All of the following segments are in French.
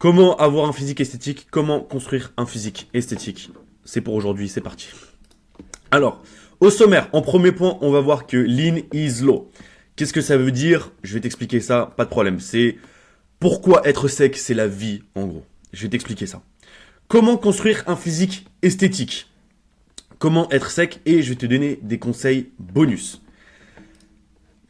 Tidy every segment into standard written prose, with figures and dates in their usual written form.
Comment avoir un physique esthétique? Comment construire un physique esthétique? C'est pour aujourd'hui, c'est parti. Alors, au sommaire, en premier point, on va voir que lean is low. Qu'est-ce que ça veut dire? Je vais t'expliquer ça, pas de problème. C'est pourquoi être sec, c'est la vie, en gros. Je vais t'expliquer ça. Comment construire un physique esthétique? Comment être sec? Et je vais te donner des conseils bonus.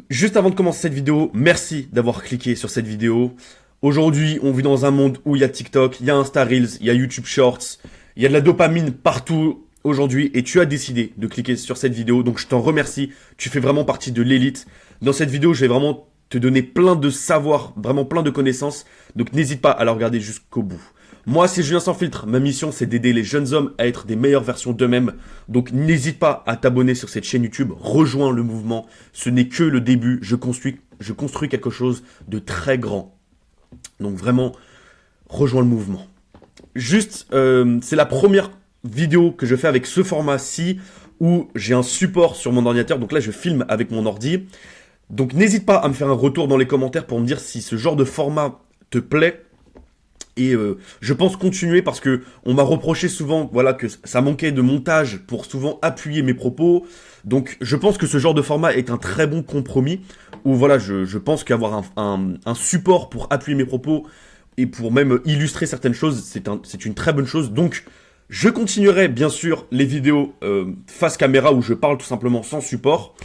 Juste avant de commencer cette vidéo, merci d'avoir cliqué sur cette vidéo. Aujourd'hui, on vit dans un monde où il y a TikTok, il y a Insta Reels, il y a YouTube Shorts, il y a de la dopamine partout aujourd'hui et tu as décidé de cliquer sur cette vidéo. Donc je t'en remercie, tu fais vraiment partie de l'élite. Dans cette vidéo, je vais vraiment te donner plein de savoirs, vraiment plein de connaissances. Donc n'hésite pas à la regarder jusqu'au bout. Moi, c'est Julien Sans Filtre. Ma mission, c'est d'aider les jeunes hommes à être des meilleures versions d'eux-mêmes. Donc, n'hésite pas à t'abonner sur cette chaîne YouTube. Rejoins le mouvement. Ce n'est que le début. Je construis quelque chose de très grand. Donc, vraiment, rejoins le mouvement. Juste, c'est la première vidéo que je fais avec ce format-ci où j'ai un support sur mon ordinateur. Donc là, je filme avec mon ordi. Donc, n'hésite pas à me faire un retour dans les commentaires pour me dire si ce genre de format te plaît. Et je pense continuer parce que on m'a reproché souvent voilà, que ça manquait de montage pour souvent appuyer mes propos. Donc je pense que ce genre de format est un très bon compromis. Où voilà, je pense qu'avoir un support pour appuyer mes propos et pour même illustrer certaines choses, c'est une très bonne chose. Donc je continuerai bien sûr les vidéos face caméra où je parle tout simplement sans support.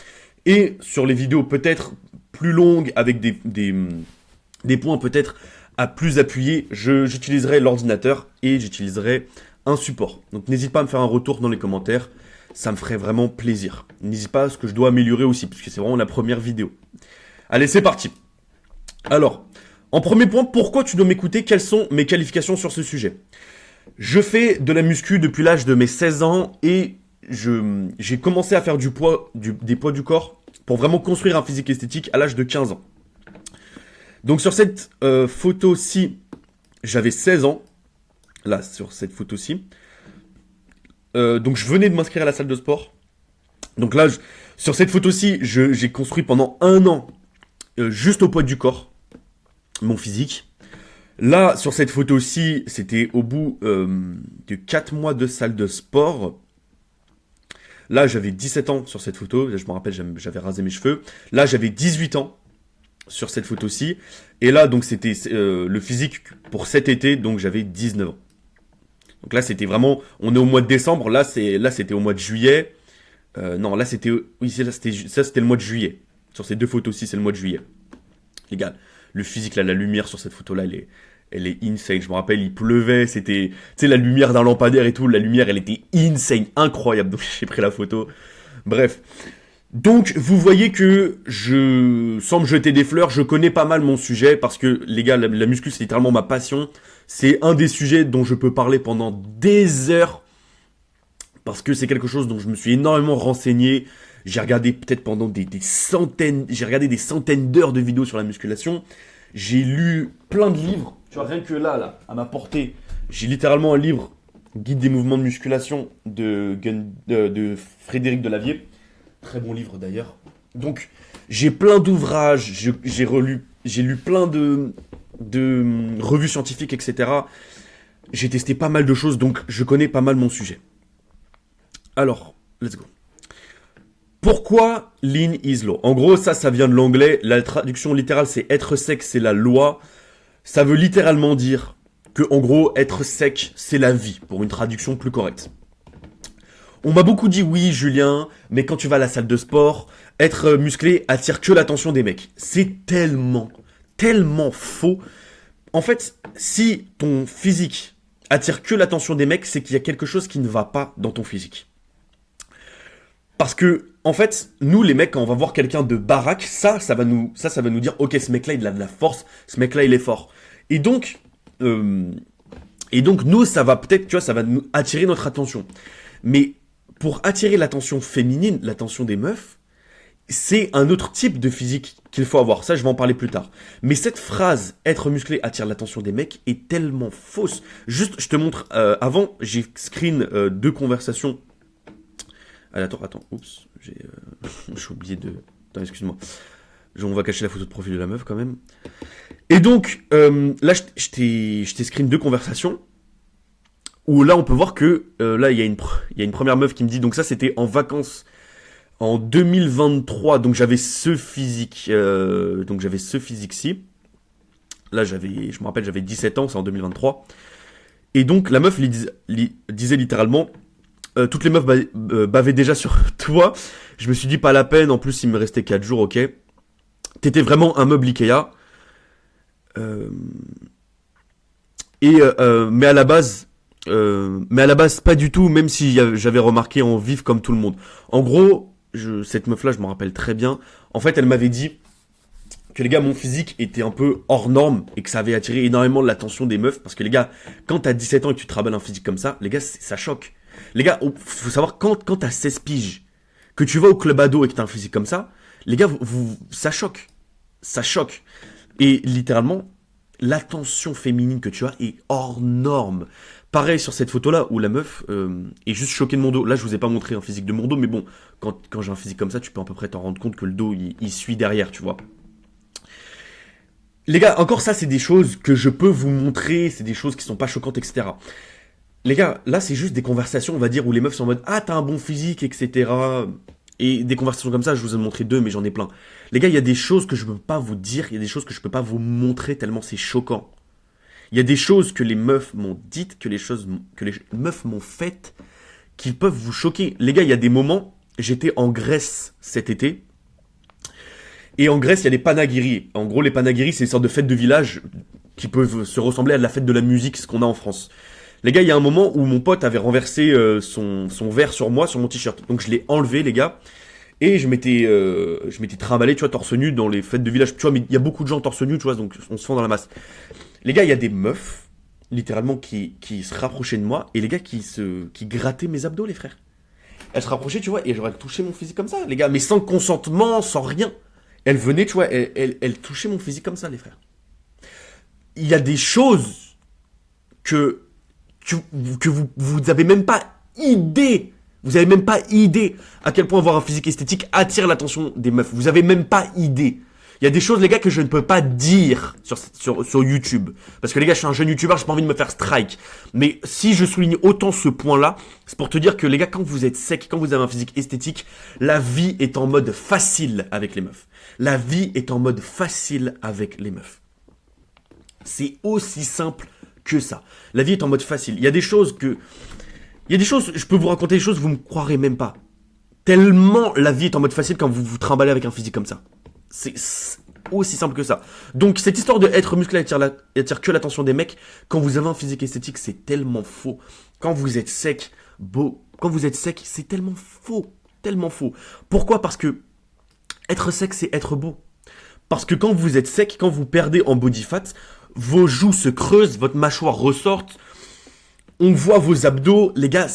Et sur les vidéos peut-être plus longues avec des points peut-être à plus appuyer, j'utiliserai l'ordinateur et j'utiliserai un support. Donc n'hésite pas à me faire un retour dans les commentaires, ça me ferait vraiment plaisir. N'hésite pas à ce que je dois améliorer aussi, puisque c'est vraiment la première vidéo. Allez, c'est parti. Alors, en premier point, pourquoi tu dois m'écouter? Quelles sont mes qualifications sur ce sujet? Je fais de la muscu depuis l'âge de mes 16 ans et j'ai commencé à faire des poids du corps pour vraiment construire un physique esthétique à l'âge de 15 ans. Donc sur cette photo-ci, j'avais 16 ans. Là, sur cette photo-ci. Donc je venais de m'inscrire à la salle de sport. Donc là, sur cette photo-ci, j'ai construit pendant 1 an, juste au poids du corps, mon physique. Là, sur cette photo-ci, c'était au bout de 4 mois de salle de sport. Là, j'avais 17 ans sur cette photo. Là, je me rappelle, j'avais rasé mes cheveux. Là, j'avais 18 ans. Sur cette photo-ci. Et là, donc, c'était le physique pour cet été, donc j'avais 19 ans. Donc là, c'était vraiment... On est au mois de décembre, là, c'était au mois de juillet. Non, là, c'était... Oui, ça, c'était le mois de juillet. Sur ces deux photos-ci, c'est le mois de juillet. Les gars, le physique, là, la lumière sur cette photo-là, elle est insane. Je me rappelle, il pleuvait, c'était... Tu sais, la lumière d'un lampadaire et tout, la lumière, elle était insane, incroyable. Donc, j'ai pris la photo. Bref... Donc, vous voyez que sans me jeter des fleurs, je connais pas mal mon sujet parce que, les gars, la muscu, c'est littéralement ma passion. C'est un des sujets dont je peux parler pendant des heures parce que c'est quelque chose dont je me suis énormément renseigné. J'ai regardé peut-être pendant des centaines, j'ai regardé des centaines d'heures de vidéos sur la musculation. J'ai lu plein de livres. Tu vois, rien que là, à ma portée, j'ai littéralement un livre, Guide des mouvements de musculation de Frédéric Delavier. Très bon livre d'ailleurs. Donc, j'ai plein d'ouvrages, j'ai lu plein de revues scientifiques, etc. J'ai testé pas mal de choses, donc je connais pas mal mon sujet. Alors, let's go. Pourquoi lean is low? En gros, ça vient de l'anglais. La traduction littérale, c'est être sec, c'est la loi. Ça veut littéralement dire que, en gros, être sec, c'est la vie, pour une traduction plus correcte. On m'a beaucoup dit oui Julien, mais quand tu vas à la salle de sport, être musclé attire que l'attention des mecs. C'est tellement faux. En fait, si ton physique attire que l'attention des mecs, c'est qu'il y a quelque chose qui ne va pas dans ton physique. Parce que, en fait, nous les mecs, quand on va voir quelqu'un de baraque, ça va nous dire, ok, ce mec-là, il a de la force, ce mec-là, il est fort. Et donc nous, ça va peut-être, tu vois, ça va nous attirer notre attention. Mais pour attirer l'attention féminine, l'attention des meufs, c'est un autre type de physique qu'il faut avoir. Ça, je vais en parler plus tard. Mais cette phrase « être musclé attire l'attention des mecs » est tellement fausse. Juste, je te montre, avant, j'ai screen 2 conversations. Attends, oups, j'ai oublié de... Attends, excuse-moi. On va cacher la photo de profil de la meuf quand même. Et donc, là, je t'ai screen deux conversations. Où là, on peut voir que, là, il y a une première meuf qui me dit, donc ça, c'était en vacances en 2023. Donc j'avais ce physique. Donc j'avais ce physique-ci. Là, je me rappelle, j'avais 17 ans, c'est en 2023. Et donc, la meuf disait littéralement, toutes les meufs bavaient déjà sur toi. Je me suis dit, pas la peine, en plus, il me restait 4 jours, ok. T'étais vraiment un meuble Ikea. Mais à la base, pas du tout, même si j'avais remarqué en vif comme tout le monde. En gros, cette meuf-là, je m'en rappelle très bien. En fait, elle m'avait dit que les gars, mon physique était un peu hors norme et que ça avait attiré énormément de l'attention des meufs. Parce que les gars, quand t'as 17 ans et que tu te rabelles un physique comme ça, les gars, ça choque. Les gars, faut savoir, quand t'as 16 piges, que tu vas au club ado et que t'as un physique comme ça, les gars, ça choque. Ça choque. Et littéralement, l'attention féminine que tu as est hors norme. Pareil sur cette photo-là, où la meuf est juste choquée de mon dos. Là, je vous ai pas montré un physique de mon dos, mais bon, quand j'ai un physique comme ça, tu peux à peu près t'en rendre compte que le dos, il suit derrière, tu vois. Les gars, encore ça, c'est des choses que je peux vous montrer, c'est des choses qui sont pas choquantes, etc. Les gars, là, c'est juste des conversations, on va dire, où les meufs sont en mode « Ah, t'as un bon physique, etc. » Et des conversations comme ça, je vous ai montré deux, mais j'en ai plein. Les gars, il y a des choses que je peux pas vous dire, il y a des choses que je peux pas vous montrer tellement c'est choquant. Il y a des choses que les meufs m'ont dites, que les meufs m'ont faites, qui peuvent vous choquer. Les gars, il y a des moments, j'étais en Grèce cet été, et en Grèce, il y a les panagiri. En gros, les panagiri, c'est une sorte de fête de village qui peuvent se ressembler à la fête de la musique, ce qu'on a en France. Les gars, il y a un moment où mon pote avait renversé son verre sur moi, sur mon t-shirt. Donc je l'ai enlevé, les gars. Et je m'étais trimballé, tu vois, torse nu dans les fêtes de village. Tu vois, mais il y a beaucoup de gens torse nu, tu vois, donc on se fend dans la masse. Les gars, il y a des meufs, littéralement, qui se rapprochaient de moi. Et les gars, qui grattaient mes abdos, les frères. Elles se rapprochaient, tu vois, et j'aurais touché mon physique comme ça, les gars. Mais sans consentement, sans rien. Elles venaient, tu vois, elles touchaient mon physique comme ça, les frères. Il y a des choses que vous avez même pas idée. Vous avez même pas idée à quel point avoir un physique esthétique attire l'attention des meufs. Vous avez même pas idée. Il y a des choses, les gars, que je ne peux pas dire sur YouTube. Parce que les gars, je suis un jeune YouTuber, j'ai pas envie de me faire strike. Mais si je souligne autant ce point-là, c'est pour te dire que les gars, quand vous êtes sec, quand vous avez un physique esthétique, la vie est en mode facile avec les meufs. La vie est en mode facile avec les meufs. C'est aussi simple que ça. La vie est en mode facile. Il y a des choses, je peux vous raconter des choses, vous me croirez même pas. Tellement la vie est en mode facile quand vous vous trimballez avec un physique comme ça. C'est aussi simple que ça. Donc cette histoire de être musclé attire que l'attention des mecs, quand vous avez un physique esthétique, c'est tellement faux. Quand vous êtes sec, c'est tellement faux. Tellement faux. Pourquoi ? Parce que être sec, c'est être beau. Parce que quand vous êtes sec, quand vous perdez en body fat, vos joues se creusent, votre mâchoire ressorte, on voit vos abdos, les gars,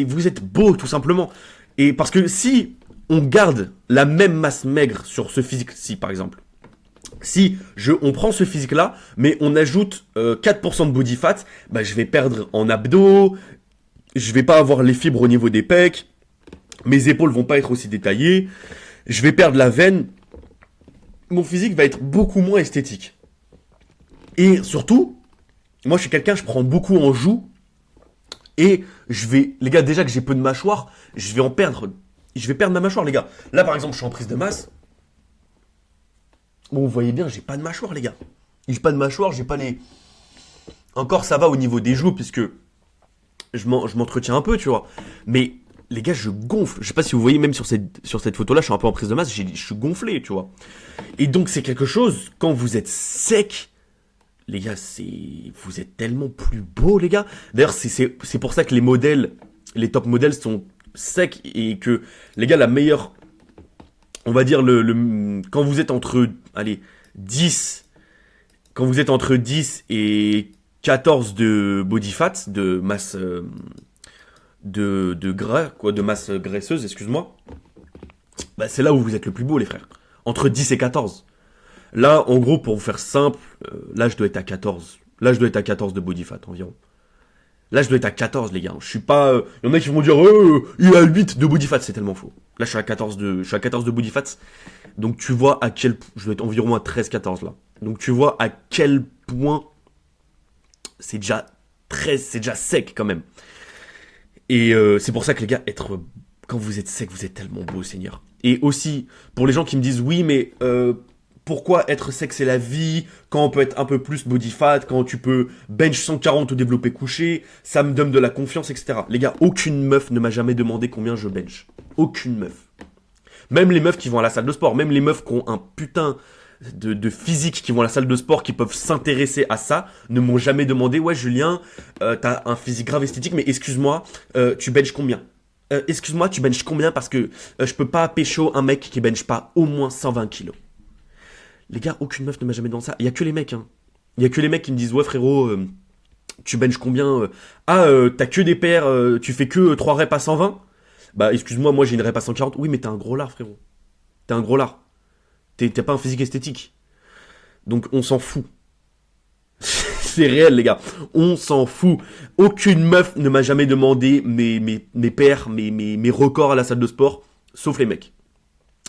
vous êtes beau tout simplement. Et parce que si on garde la même masse maigre sur ce physique-ci, par exemple, si on prend ce physique-là, mais on ajoute 4% de body fat, bah, je vais perdre en abdos, je vais pas avoir les fibres au niveau des pecs, mes épaules vont pas être aussi détaillées, je vais perdre la veine, mon physique va être beaucoup moins esthétique. Et surtout, moi je suis quelqu'un, je prends beaucoup en joue, et les gars, déjà que j'ai peu de mâchoire, je vais perdre ma mâchoire, les gars. Là par exemple, je suis en prise de masse. Bon, vous voyez bien, j'ai pas de mâchoire, les gars. J'ai pas de mâchoire, j'ai pas les... Encore ça va au niveau des joues, puisque je m'entretiens un peu, tu vois. Mais les gars, je gonfle. Je sais pas si vous voyez, même sur cette photo-là, je suis un peu en prise de masse, je suis gonflé, tu vois. Et donc c'est quelque chose, quand vous êtes sec, les gars, vous êtes tellement plus beau, les gars. D'ailleurs, c'est pour ça que les top modèles sont secs et que, les gars, la meilleure, on va dire, quand vous êtes entre, allez, 10 et 14 de body fat, de masse, de gras, quoi, de masse graisseuse, excuse-moi, bah, c'est là où vous êtes le plus beau, les frères. Entre 10 et 14. Là, en gros, pour vous faire simple, là, je dois être à 14. Là, je dois être à 14 de body fat environ. Là, je dois être à 14, les gars. Je suis pas... y en a qui vont dire, il a 8 de body fat. C'est tellement faux. Là, je suis à 14 de body fat. Donc, tu vois à quel... Je dois être environ à 13-14, là. Donc, tu vois à quel point c'est déjà 13, c'est déjà sec, quand même. Et c'est pour ça que, les gars, quand vous êtes sec, vous êtes tellement beau, Seigneur. Et aussi, pour les gens qui me disent, oui, mais... pourquoi être sec c'est la vie, quand on peut être un peu plus body fat, quand tu peux bench 140 ou développer couché, ça me donne de la confiance, etc. Les gars, aucune meuf ne m'a jamais demandé combien je bench. Aucune meuf. Même les meufs qui vont à la salle de sport, même les meufs qui ont un putain de physique, qui vont à la salle de sport, qui peuvent s'intéresser à ça, ne m'ont jamais demandé, ouais Julien, t'as un physique grave esthétique, mais excuse-moi, tu benches combien excuse-moi, tu benches combien parce que je peux pas pécho un mec qui bench pas au moins 120 kilos. Les gars, aucune meuf ne m'a jamais demandé ça. Il y a que les mecs, hein. Il y a que les mecs qui me disent, ouais frérot, tu benches combien t'as que des paires, tu fais que 3 reps à 120. Bah excuse-moi, moi j'ai une rep à 140. Oui, mais t'es un gros lard, frérot. T'es un gros lard. T'as pas un physique esthétique. Donc on s'en fout. C'est réel, les gars. On s'en fout. Aucune meuf ne m'a jamais demandé mes paires, mes records à la salle de sport, sauf les mecs.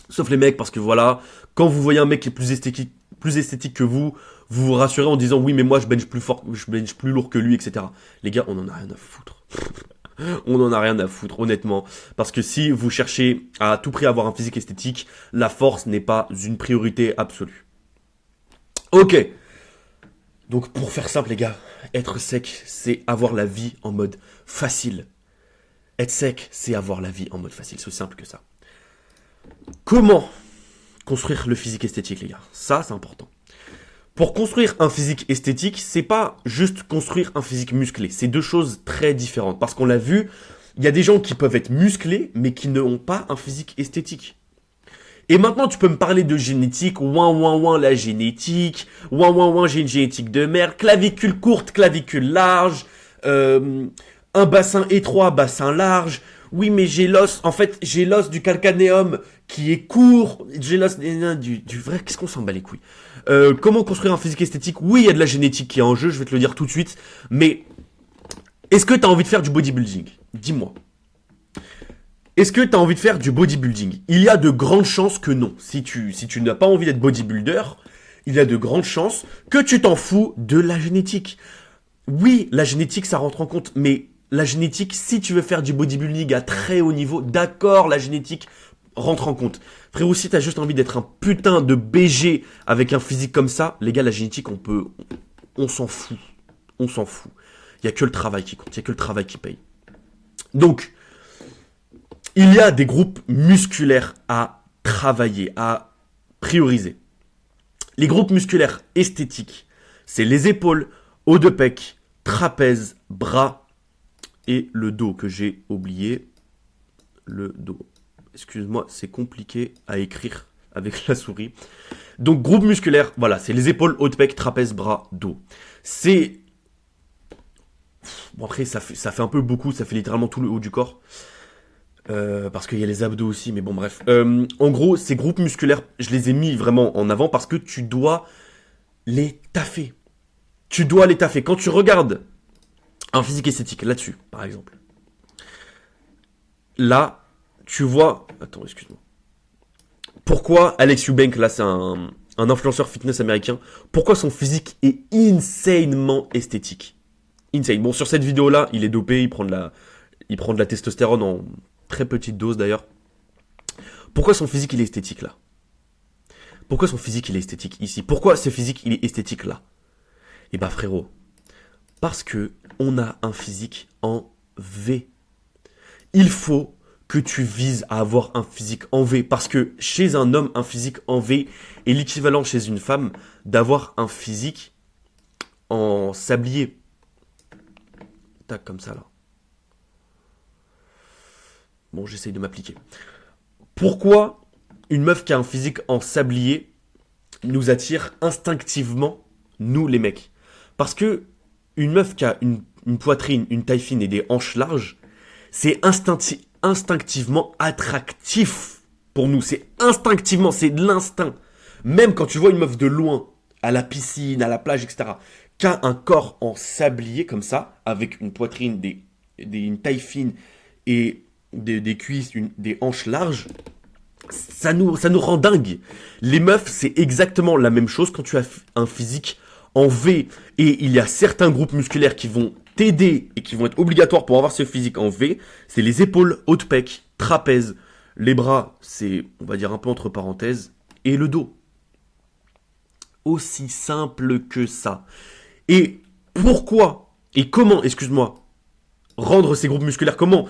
Sauf les mecs, parce que voilà, quand vous voyez un mec qui est plus esthétique que vous, vous vous rassurez en disant oui, mais moi je bench plus fort, je bench plus lourd que lui, etc. Les gars, on en a rien à foutre. On en a rien à foutre, honnêtement. Parce que si vous cherchez à tout prix avoir un physique esthétique, la force n'est pas une priorité absolue. Ok. Donc pour faire simple, les gars, être sec, c'est avoir la vie en mode facile. Être sec, c'est avoir la vie en mode facile. C'est aussi simple que ça. Comment construire le physique esthétique, les gars? Ça, c'est important. Pour construire un physique esthétique, c'est pas juste construire un physique musclé. C'est deux choses très différentes. Parce qu'on l'a vu, il y a des gens qui peuvent être musclés, mais qui n'ont pas un physique esthétique. Et maintenant, tu peux me parler de génétique, la génétique, j'ai une génétique de merde, clavicule courte, clavicule large, un bassin étroit, bassin large. Oui, mais j'ai l'os, en fait, j'ai l'os du calcanéum qui est court, j'ai l'os du vrai, qu'est-ce qu'on s'en bat les couilles. Comment construire un physique esthétique? Oui, il y a de la génétique qui est en jeu, je vais te le dire tout de suite, mais est-ce que tu as envie de faire du bodybuilding? Dis-moi. Est-ce que tu as envie de faire du bodybuilding? Il y a de grandes chances que non. Si tu n'as pas envie d'être bodybuilder, il y a de grandes chances que tu t'en fous de la génétique. Oui, la génétique, ça rentre en compte, mais la génétique, si tu veux faire du bodybuilding à très haut niveau, d'accord, la génétique rentre en compte. Frérot, si t'as juste envie d'être un putain de BG avec un physique comme ça, les gars, la génétique, on s'en fout. On s'en fout. Il y a que le travail qui compte, il y a que le travail qui paye. Donc, il y a des groupes musculaires à travailler, à prioriser. Les groupes musculaires esthétiques, c'est les épaules, haut de pec, trapèze, bras et le dos que j'ai oublié. Le dos. Excuse-moi, c'est compliqué à écrire avec la souris. Donc, groupe musculaire, voilà, c'est les épaules, haut de pec, trapèze, bras, dos. C'est... Bon, après, ça fait un peu beaucoup, ça fait littéralement tout le haut du corps. Parce qu'il y a les abdos aussi, mais bon, bref. En gros, ces groupes musculaires, je les ai mis vraiment en avant parce que tu dois les taffer. Tu dois les taffer. Quand tu regardes un physique esthétique, là-dessus, par exemple. Là, tu vois... Attends, excuse-moi. Pourquoi Alex Eubank, là, c'est un influenceur fitness américain, pourquoi son physique est insanement esthétique? Insane. Bon, sur cette vidéo-là, il est dopé, il prend de la testostérone en très petite dose, d'ailleurs. Pourquoi son physique, il est esthétique, là? Pourquoi son physique, il est esthétique ici? Pourquoi ce physique, il est esthétique, là? Eh ben, frérot, parce que on a un physique en V. Il faut que tu vises à avoir un physique en V. Parce que chez un homme, un physique en V est l'équivalent chez une femme d'avoir un physique en sablier. Tac, comme ça, là. Bon, j'essaye de m'appliquer. Pourquoi une meuf qui a un physique en sablier nous attire instinctivement, nous les mecs? Parce que une meuf qui a une poitrine, une taille fine et des hanches larges, c'est instinctivement attractif pour nous. C'est instinctivement, c'est de l'instinct. Même quand tu vois une meuf de loin, à la piscine, à la plage, etc., qu'un un corps en sablier comme ça, avec une poitrine, une taille fine et des cuisses, des hanches larges, ça nous rend dingue. Les meufs, c'est exactement la même chose quand tu as un physique en V. Et il y a certains groupes musculaires qui vont t'aider et qui vont être obligatoires pour avoir ce physique en V. C'est les épaules, haut de pec, trapèze. Les bras, c'est, on va dire un peu entre parenthèses. Et le dos. Aussi simple que ça. Et pourquoi et comment, excuse-moi, rendre ces groupes musculaires, comment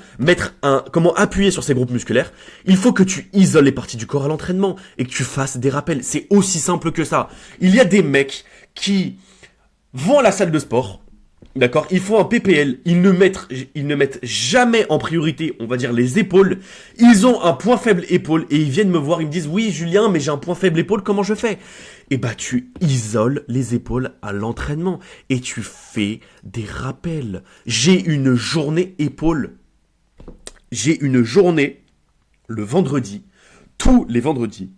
appuyer sur ces groupes musculaires, il faut que tu isoles les parties du corps à l'entraînement et que tu fasses des rappels. C'est aussi simple que ça. Il y a des mecs qui vont à la salle de sport, d'accord, ils font un PPL, ils ne mettent jamais en priorité, on va dire, les épaules. Ils ont un point faible épaule et ils viennent me voir, ils me disent, oui Julien, mais j'ai un point faible épaule, comment je fais? Et bah tu isoles les épaules à l'entraînement et tu fais des rappels. J'ai une journée épaule. J'ai une journée le vendredi. Tous les vendredis,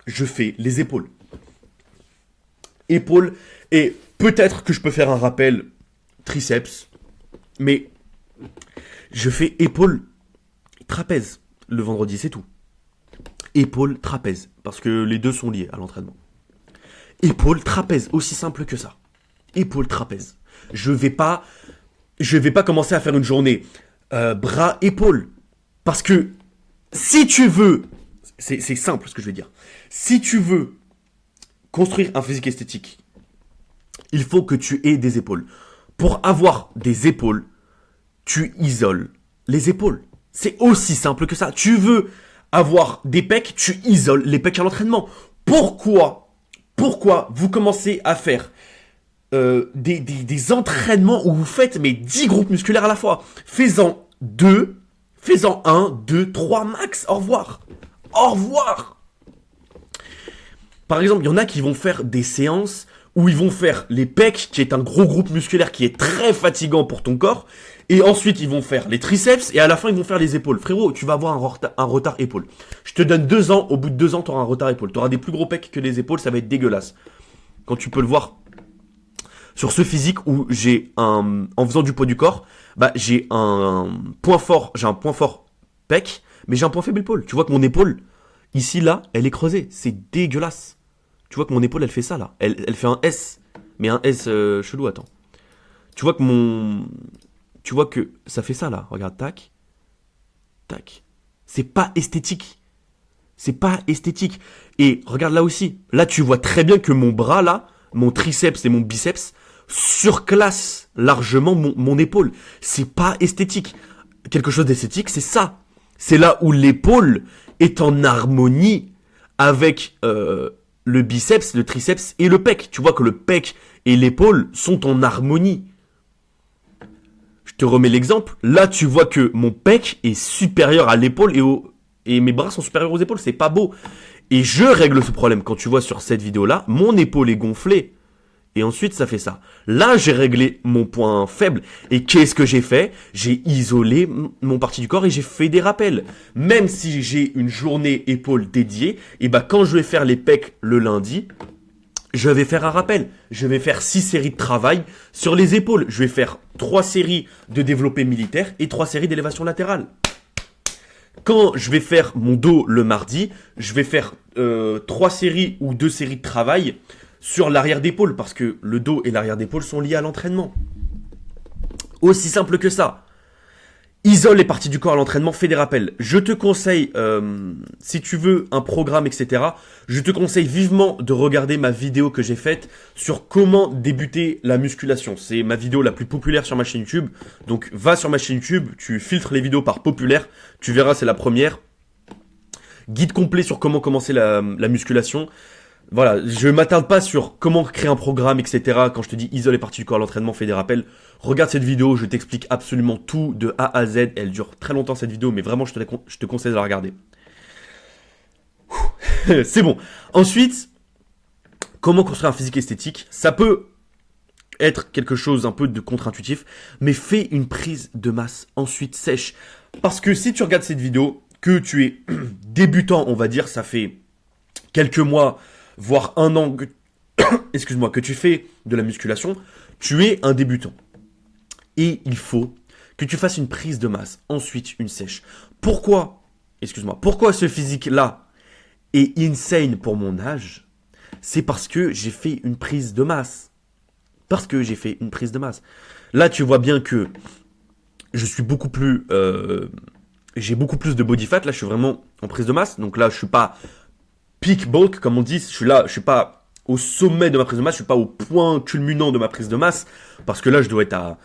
je fais les épaules. Épaules et peut-être que je peux faire un rappel triceps, mais je fais épaule trapèze le vendredi, c'est tout. Épaule trapèze, parce que les deux sont liés à l'entraînement. Épaule trapèze, aussi simple que ça. Épaule trapèze. Je vais pas commencer à faire une journée bras épaule, parce que si tu veux, c'est simple ce que je vais dire. Si tu veux construire un physique esthétique, il faut que tu aies des épaules. Pour avoir des épaules, tu isoles les épaules. C'est aussi simple que ça. Tu veux avoir des pecs, tu isoles les pecs à l'entraînement. Pourquoi vous commencez à faire des entraînements où vous faites 10 groupes musculaires à la fois? Fais-en 1, 2, 3 max. Au revoir. Au revoir. Par exemple, il y en a qui vont faire des séances où ils vont faire les pecs, qui est un gros groupe musculaire qui est très fatigant pour ton corps, et ensuite ils vont faire les triceps, et à la fin ils vont faire les épaules. Frérot, tu vas avoir un retard épaule. Je te donne 2 ans, au bout de 2 ans, tu auras un retard épaule. Tu auras des plus gros pecs que les épaules, ça va être dégueulasse. Quand tu peux le voir sur ce physique où en faisant du poids du corps, j'ai un point fort pec, mais j'ai un point faible épaule. Tu vois que mon épaule, ici, là, elle est creusée. C'est dégueulasse. Tu vois que mon épaule, elle fait ça, là. Elle fait un S. Mais un S chelou, attends. Tu vois que ça fait ça, là. Regarde, tac. Tac. C'est pas esthétique. C'est pas esthétique. Et regarde là aussi. Là, tu vois très bien que mon bras, là, mon triceps et mon biceps, surclassent largement mon épaule. C'est pas esthétique. Quelque chose d'esthétique, c'est ça. C'est là où l'épaule est en harmonie avec le biceps, le triceps et le pec. Tu vois que le pec et l'épaule sont en harmonie. Je te remets l'exemple. Là, tu vois que mon pec est supérieur à l'épaule et mes bras sont supérieurs aux épaules. C'est pas beau. Et je règle ce problème. Quand tu vois sur cette vidéo-là, mon épaule est gonflée. Et ensuite, ça fait ça. Là, j'ai réglé mon point faible. Et qu'est-ce que j'ai fait? J'ai isolé mon partie du corps et j'ai fait des rappels. Même si j'ai une journée épaule dédiée, et quand je vais faire les pecs le lundi, je vais faire un rappel. Je vais faire 6 séries de travail sur les épaules. Je vais faire 3 séries de développé militaire et 3 séries d'élévation latérale. Quand je vais faire mon dos le mardi, je vais faire 3 séries ou 2 séries de travail sur l'arrière d'épaule, parce que le dos et l'arrière d'épaule sont liés à l'entraînement. Aussi simple que ça. Isole les parties du corps à l'entraînement, fais des rappels. Je te conseille, si tu veux un programme, etc., je te conseille vivement de regarder ma vidéo que j'ai faite sur comment débuter la musculation. C'est ma vidéo la plus populaire sur ma chaîne YouTube. Donc va sur ma chaîne YouTube, tu filtres les vidéos par populaire, tu verras, c'est la première. Guide complet sur comment commencer la musculation. Voilà, je m'attarde pas sur comment créer un programme, etc. Quand je te dis isole les parties du corps à l'entraînement, fais des rappels. Regarde cette vidéo, je t'explique absolument tout de A à Z. Elle dure très longtemps cette vidéo, mais vraiment je te conseille de la regarder. C'est bon. Ensuite, comment construire un physique esthétique? Ça peut être quelque chose un peu de contre-intuitif, mais fais une prise de masse ensuite sèche. Parce que si tu regardes cette vidéo, que tu es débutant, on va dire, ça fait quelques mois, voire 1 an excuse-moi, que tu fais de la musculation, tu es un débutant. Et il faut que tu fasses une prise de masse, ensuite une sèche. Pourquoi, pourquoi ce physique-là est insane pour mon âge? C'est parce que j'ai fait une prise de masse. Là, tu vois bien que je suis beaucoup plus... j'ai beaucoup plus de body fat. Là, je suis vraiment en prise de masse. Donc là, je suis pas peak bulk, comme on dit. Je suis pas au sommet de ma prise de masse. Je suis pas au point culminant de ma prise de masse. Parce que là, je dois être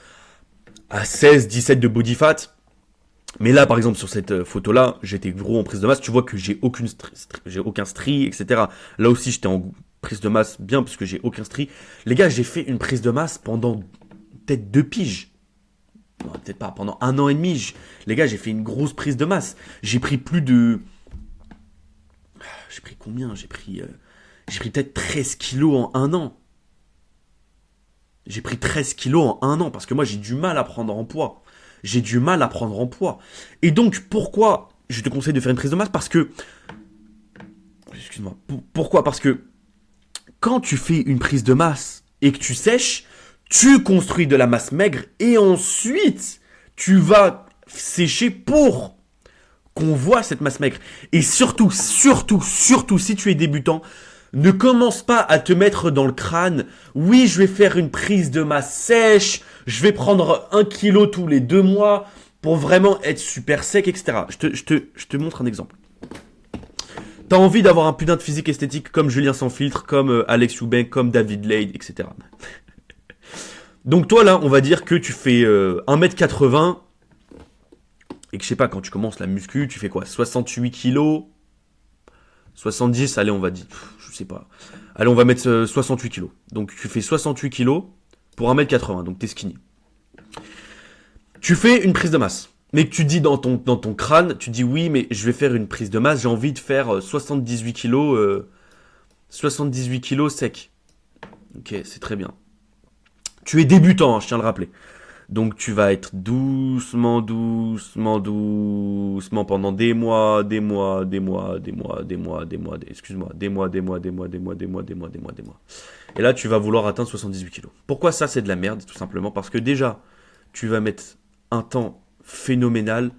à 16, 17 de body fat. Mais là, par exemple, sur cette photo-là, j'étais gros en prise de masse. Tu vois que j'ai aucun stri, etc. Là aussi, j'étais en prise de masse bien parce que j'ai aucun stri. Les gars, j'ai fait une prise de masse pendant peut-être 2 piges. Non, peut-être pas, pendant 1 an et demi. Les gars, j'ai fait une grosse prise de masse. J'ai pris plus de... J'ai pris combien? J'ai pris peut-être 13 kilos en 1 an. J'ai pris 13 kilos en 1 an parce que moi, j'ai du mal à prendre en poids. Et donc, pourquoi je te conseille de faire une prise de masse? Parce que... Excuse-moi. Pourquoi? Parce que quand tu fais une prise de masse et que tu sèches, tu construis de la masse maigre et ensuite, tu vas sécher pour qu'on voit cette masse maigre. Et surtout, si tu es débutant, ne commence pas à te mettre dans le crâne. Oui, je vais faire une prise de masse sèche. Je vais prendre 1 kilo tous les 2 mois pour vraiment être super sec, etc. Je te montre un exemple. T'as envie d'avoir un putain de physique esthétique comme Julien Sans Filtre, comme Alex Eubank, comme David Lade, etc. Donc toi là, on va dire que tu fais 1m80 et que je sais pas, quand tu commences la muscu, tu fais quoi? 68 kilos 70, allez, on va dire, je sais pas. Allez, on va mettre 68 kilos. Donc tu fais 68 kilos pour 1m80, donc t'es skinny. Tu fais une prise de masse. Mais que tu dis dans ton crâne, tu dis oui, mais je vais faire une prise de masse, j'ai envie de faire 78 kilos sec. Ok, c'est très bien. Tu es débutant, hein, je tiens à le rappeler. Donc tu vas être doucement pendant des mois, Et là, tu vas vouloir atteindre 78 kilos. Pourquoi ça, c'est de la merde? Tout simplement parce que déjà, tu vas mettre un temps phénoménal.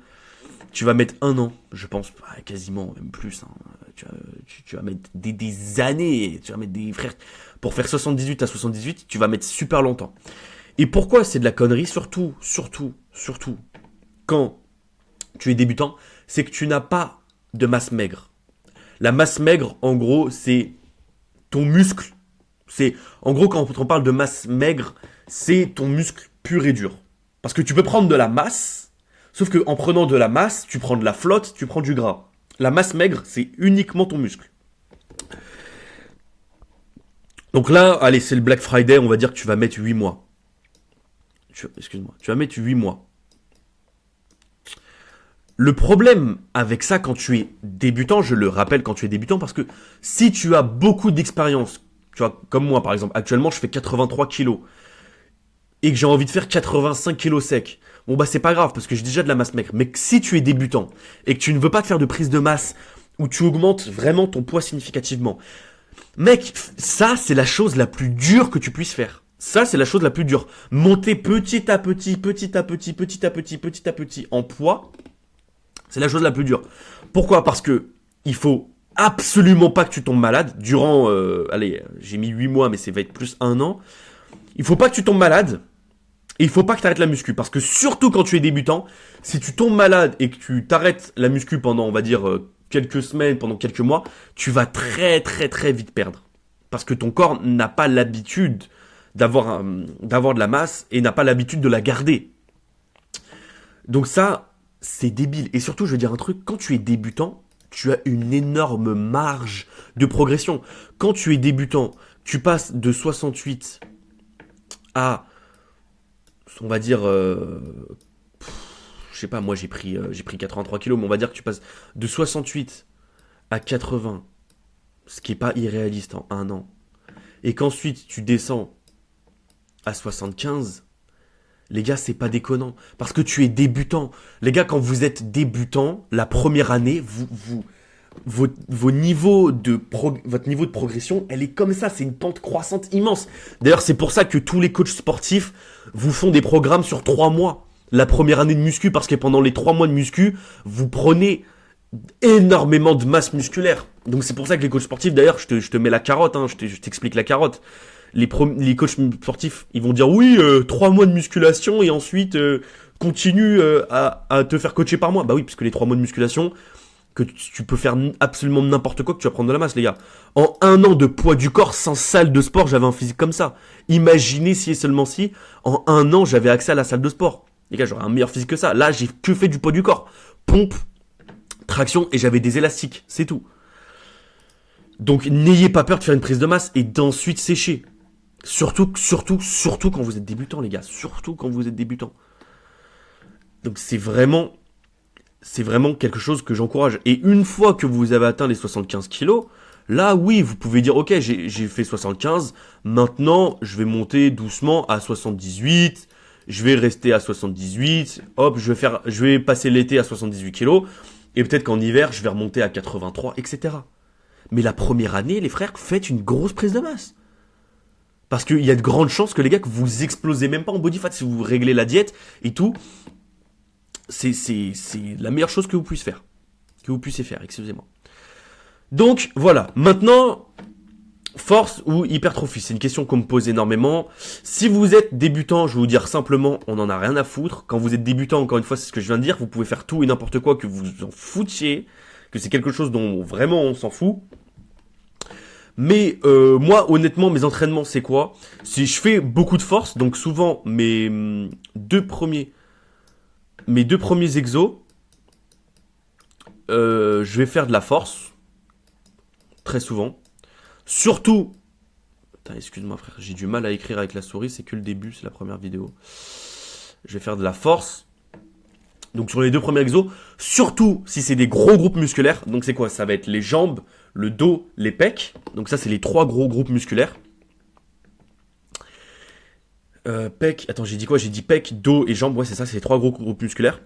Tu vas mettre 1 an, je pense, quasiment, même plus. Hein. Tu vas mettre des années. Tu vas mettre des frères. Pour faire 78 à 78, tu vas mettre super longtemps. Et pourquoi c'est de la connerie? Surtout, quand tu es débutant, c'est que tu n'as pas de masse maigre. La masse maigre, en gros, c'est ton muscle. En gros, quand on parle de masse maigre, c'est ton muscle pur et dur. Parce que tu peux prendre de la masse, sauf qu'en prenant de la masse, tu prends de la flotte, tu prends du gras. La masse maigre, c'est uniquement ton muscle. Donc là, allez, c'est le Black Friday, on va dire que tu vas mettre 8 mois. Tu vas mettre 8 mois. Le problème avec ça quand tu es débutant, je le rappelle quand tu es débutant, parce que si tu as beaucoup d'expérience, tu vois, comme moi par exemple, actuellement je fais 83 kilos, et que j'ai envie de faire 85 kilos sec, bon bah c'est pas grave, parce que j'ai déjà de la masse maigre. Mais si tu es débutant, et que tu ne veux pas te faire de prise de masse, où tu augmentes vraiment ton poids significativement, mec, ça c'est la chose la plus dure que tu puisses faire. Ça, c'est la chose la plus dure. Monter petit à petit en poids, c'est la chose la plus dure. Pourquoi? Parce que il faut absolument pas que tu tombes malade durant, allez, j'ai mis 8 mois, mais ça va être plus 1 an. Il faut pas que tu tombes malade et il faut pas que tu arrêtes la muscu. Parce que surtout quand tu es débutant, si tu tombes malade et que tu t'arrêtes la muscu pendant, on va dire, quelques semaines, pendant quelques mois, tu vas très vite perdre. Parce que ton corps n'a pas l'habitude d'avoir de la masse et n'a pas l'habitude de la garder. Donc ça, c'est débile. Et surtout, je veux dire un truc, quand tu es débutant, tu as une énorme marge de progression. Quand tu es débutant, tu passes de 68 à, on va dire, je sais pas, moi j'ai pris 83 kilos, mais on va dire que tu passes de 68 à 80, ce qui est pas irréaliste en 1 an. Et qu'ensuite tu descends à 75, les gars, c'est pas déconnant. Parce que tu es débutant. Les gars, quand vous êtes débutant, la première année, votre niveau de progression, elle est comme ça, c'est une pente croissante immense. D'ailleurs, c'est pour ça que tous les coachs sportifs vous font des programmes sur 3 mois. La première année de muscu, parce que pendant les 3 mois de muscu, vous prenez énormément de masse musculaire. Donc c'est pour ça que les coachs sportifs, d'ailleurs, je te mets la carotte, hein, je t'explique la carotte. Les coachs sportifs, ils vont dire oui, 3 mois de musculation et ensuite continue à te faire coacher par mois. Bah oui, puisque les 3 mois de musculation, que tu peux faire absolument n'importe quoi, que tu vas prendre de la masse, les gars. En 1 an de poids du corps, sans salle de sport, j'avais un physique comme ça. Imaginez si et seulement si, en 1 an, j'avais accès à la salle de sport. Les gars, j'aurais un meilleur physique que ça. Là, j'ai que fait du poids du corps. Pompe, traction, et j'avais des élastiques. C'est tout. Donc, n'ayez pas peur de faire une prise de masse et d'ensuite sécher. Surtout quand vous êtes débutant, les gars. Surtout quand vous êtes débutant. Donc, c'est vraiment quelque chose que j'encourage. Et une fois que vous avez atteint les 75 kilos, là, oui, vous pouvez dire, ok, j'ai fait 75, maintenant, je vais monter doucement à 78, je vais rester à 78, hop, je vais passer l'été à 78 kilos, et peut-être qu'en hiver, je vais remonter à 83, etc. Mais la première année, les frères, faites une grosse prise de masse. Parce qu'il y a de grandes chances que les gars, que vous explosez même pas en body fat si vous réglez la diète et tout. C'est la meilleure chose que vous puissiez faire. Excusez-moi. Donc, voilà. Maintenant, force ou hypertrophie, c'est une question qu'on me pose énormément. Si vous êtes débutant, je vais vous dire simplement, on n'en a rien à foutre. Quand vous êtes débutant, encore une fois, c'est ce que je viens de dire, vous pouvez faire tout et n'importe quoi, que vous en foutiez, que c'est quelque chose dont vraiment on s'en fout. Mais moi, honnêtement, mes entraînements, c'est quoi? Si je fais beaucoup de force, donc souvent mes deux premiers exos, je vais faire de la force, très souvent. Surtout, excuse-moi frère, j'ai du mal à écrire avec la souris, c'est que le début, c'est la première vidéo. Je vais faire de la force. Donc sur les 2 premiers exos, surtout si c'est des gros groupes musculaires, donc c'est quoi? Ça va être les jambes, le dos, les pecs. Donc ça, c'est les 3 gros groupes musculaires. Pec, attends, j'ai dit quoi? J'ai dit pec, dos et jambes. Ouais, c'est ça, c'est les 3 gros groupes musculaires.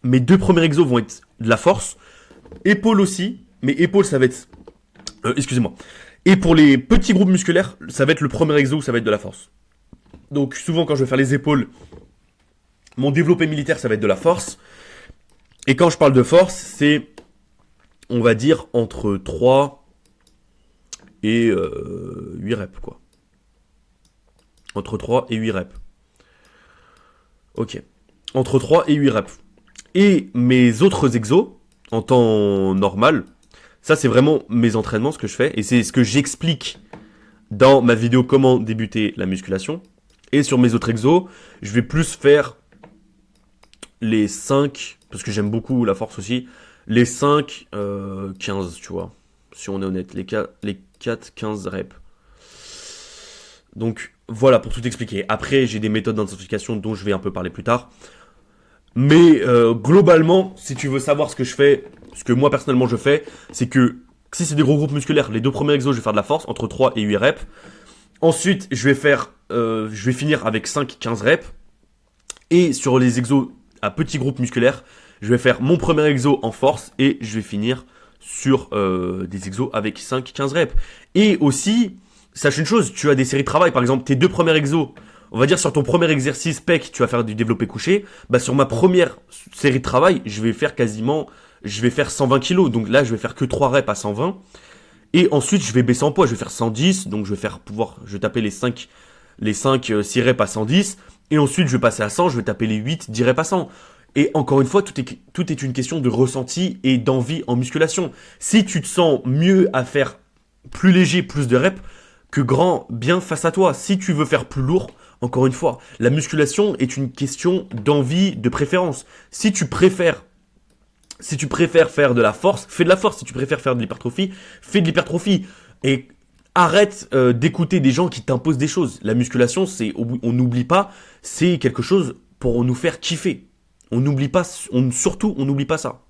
Mes 2 premiers exos vont être de la force. Épaules aussi. Mais épaules, ça va être... excusez-moi. Et pour les petits groupes musculaires, ça va être le premier exo où ça va être de la force. Donc souvent, quand je vais faire les épaules, mon développé militaire, ça va être de la force. Et quand je parle de force, c'est, on va dire, entre 3 et 8 reps, quoi. Entre 3 et 8 reps. Ok. Entre 3 et 8 reps. Et mes autres exos, en temps normal, ça c'est vraiment mes entraînements, ce que je fais. Et c'est ce que j'explique dans ma vidéo comment débuter la musculation. Et sur mes autres exos, je vais plus faire les 5, parce que j'aime beaucoup la force aussi, les 5, 15, tu vois. Si on est honnête, les 4, 15 reps. Donc voilà pour tout expliquer. Après, j'ai des méthodes d'intensification dont je vais un peu parler plus tard. Mais globalement, si tu veux savoir ce que je fais, ce que moi personnellement je fais, c'est que si c'est des gros groupes musculaires, les 2 premiers exos, je vais faire de la force, entre 3 et 8 reps. Ensuite, je vais finir avec 5, 15 reps. Et sur les exos à petits groupes musculaires, je vais faire mon premier exo en force et je vais finir sur des exos avec 5, 15 reps. Et aussi, sache une chose, tu as des séries de travail, par exemple, tes 2 premiers exos, on va dire sur ton premier exercice pec, tu vas faire du développé couché, bah sur ma première série de travail, je vais faire 120 kilos, donc là je vais faire que 3 reps à 120, et ensuite je vais baisser en poids, je vais faire 110, donc je vais taper les 5, 6 reps à 110, et ensuite je vais passer à 100, je vais taper les 8, 10 reps à 100. Et encore une fois, tout est une question de ressenti et d'envie en musculation. Si tu te sens mieux à faire plus léger, plus de reps, que grand, bien face à toi. Si tu veux faire plus lourd, encore une fois, la musculation est une question d'envie, de préférence. Si tu préfères faire de la force, fais de la force. Si tu préfères faire de l'hypertrophie, fais de l'hypertrophie. Et arrête d'écouter des gens qui t'imposent des choses. La musculation, on n'oublie pas, c'est quelque chose pour nous faire kiffer. On n'oublie pas, surtout, on n'oublie pas ça.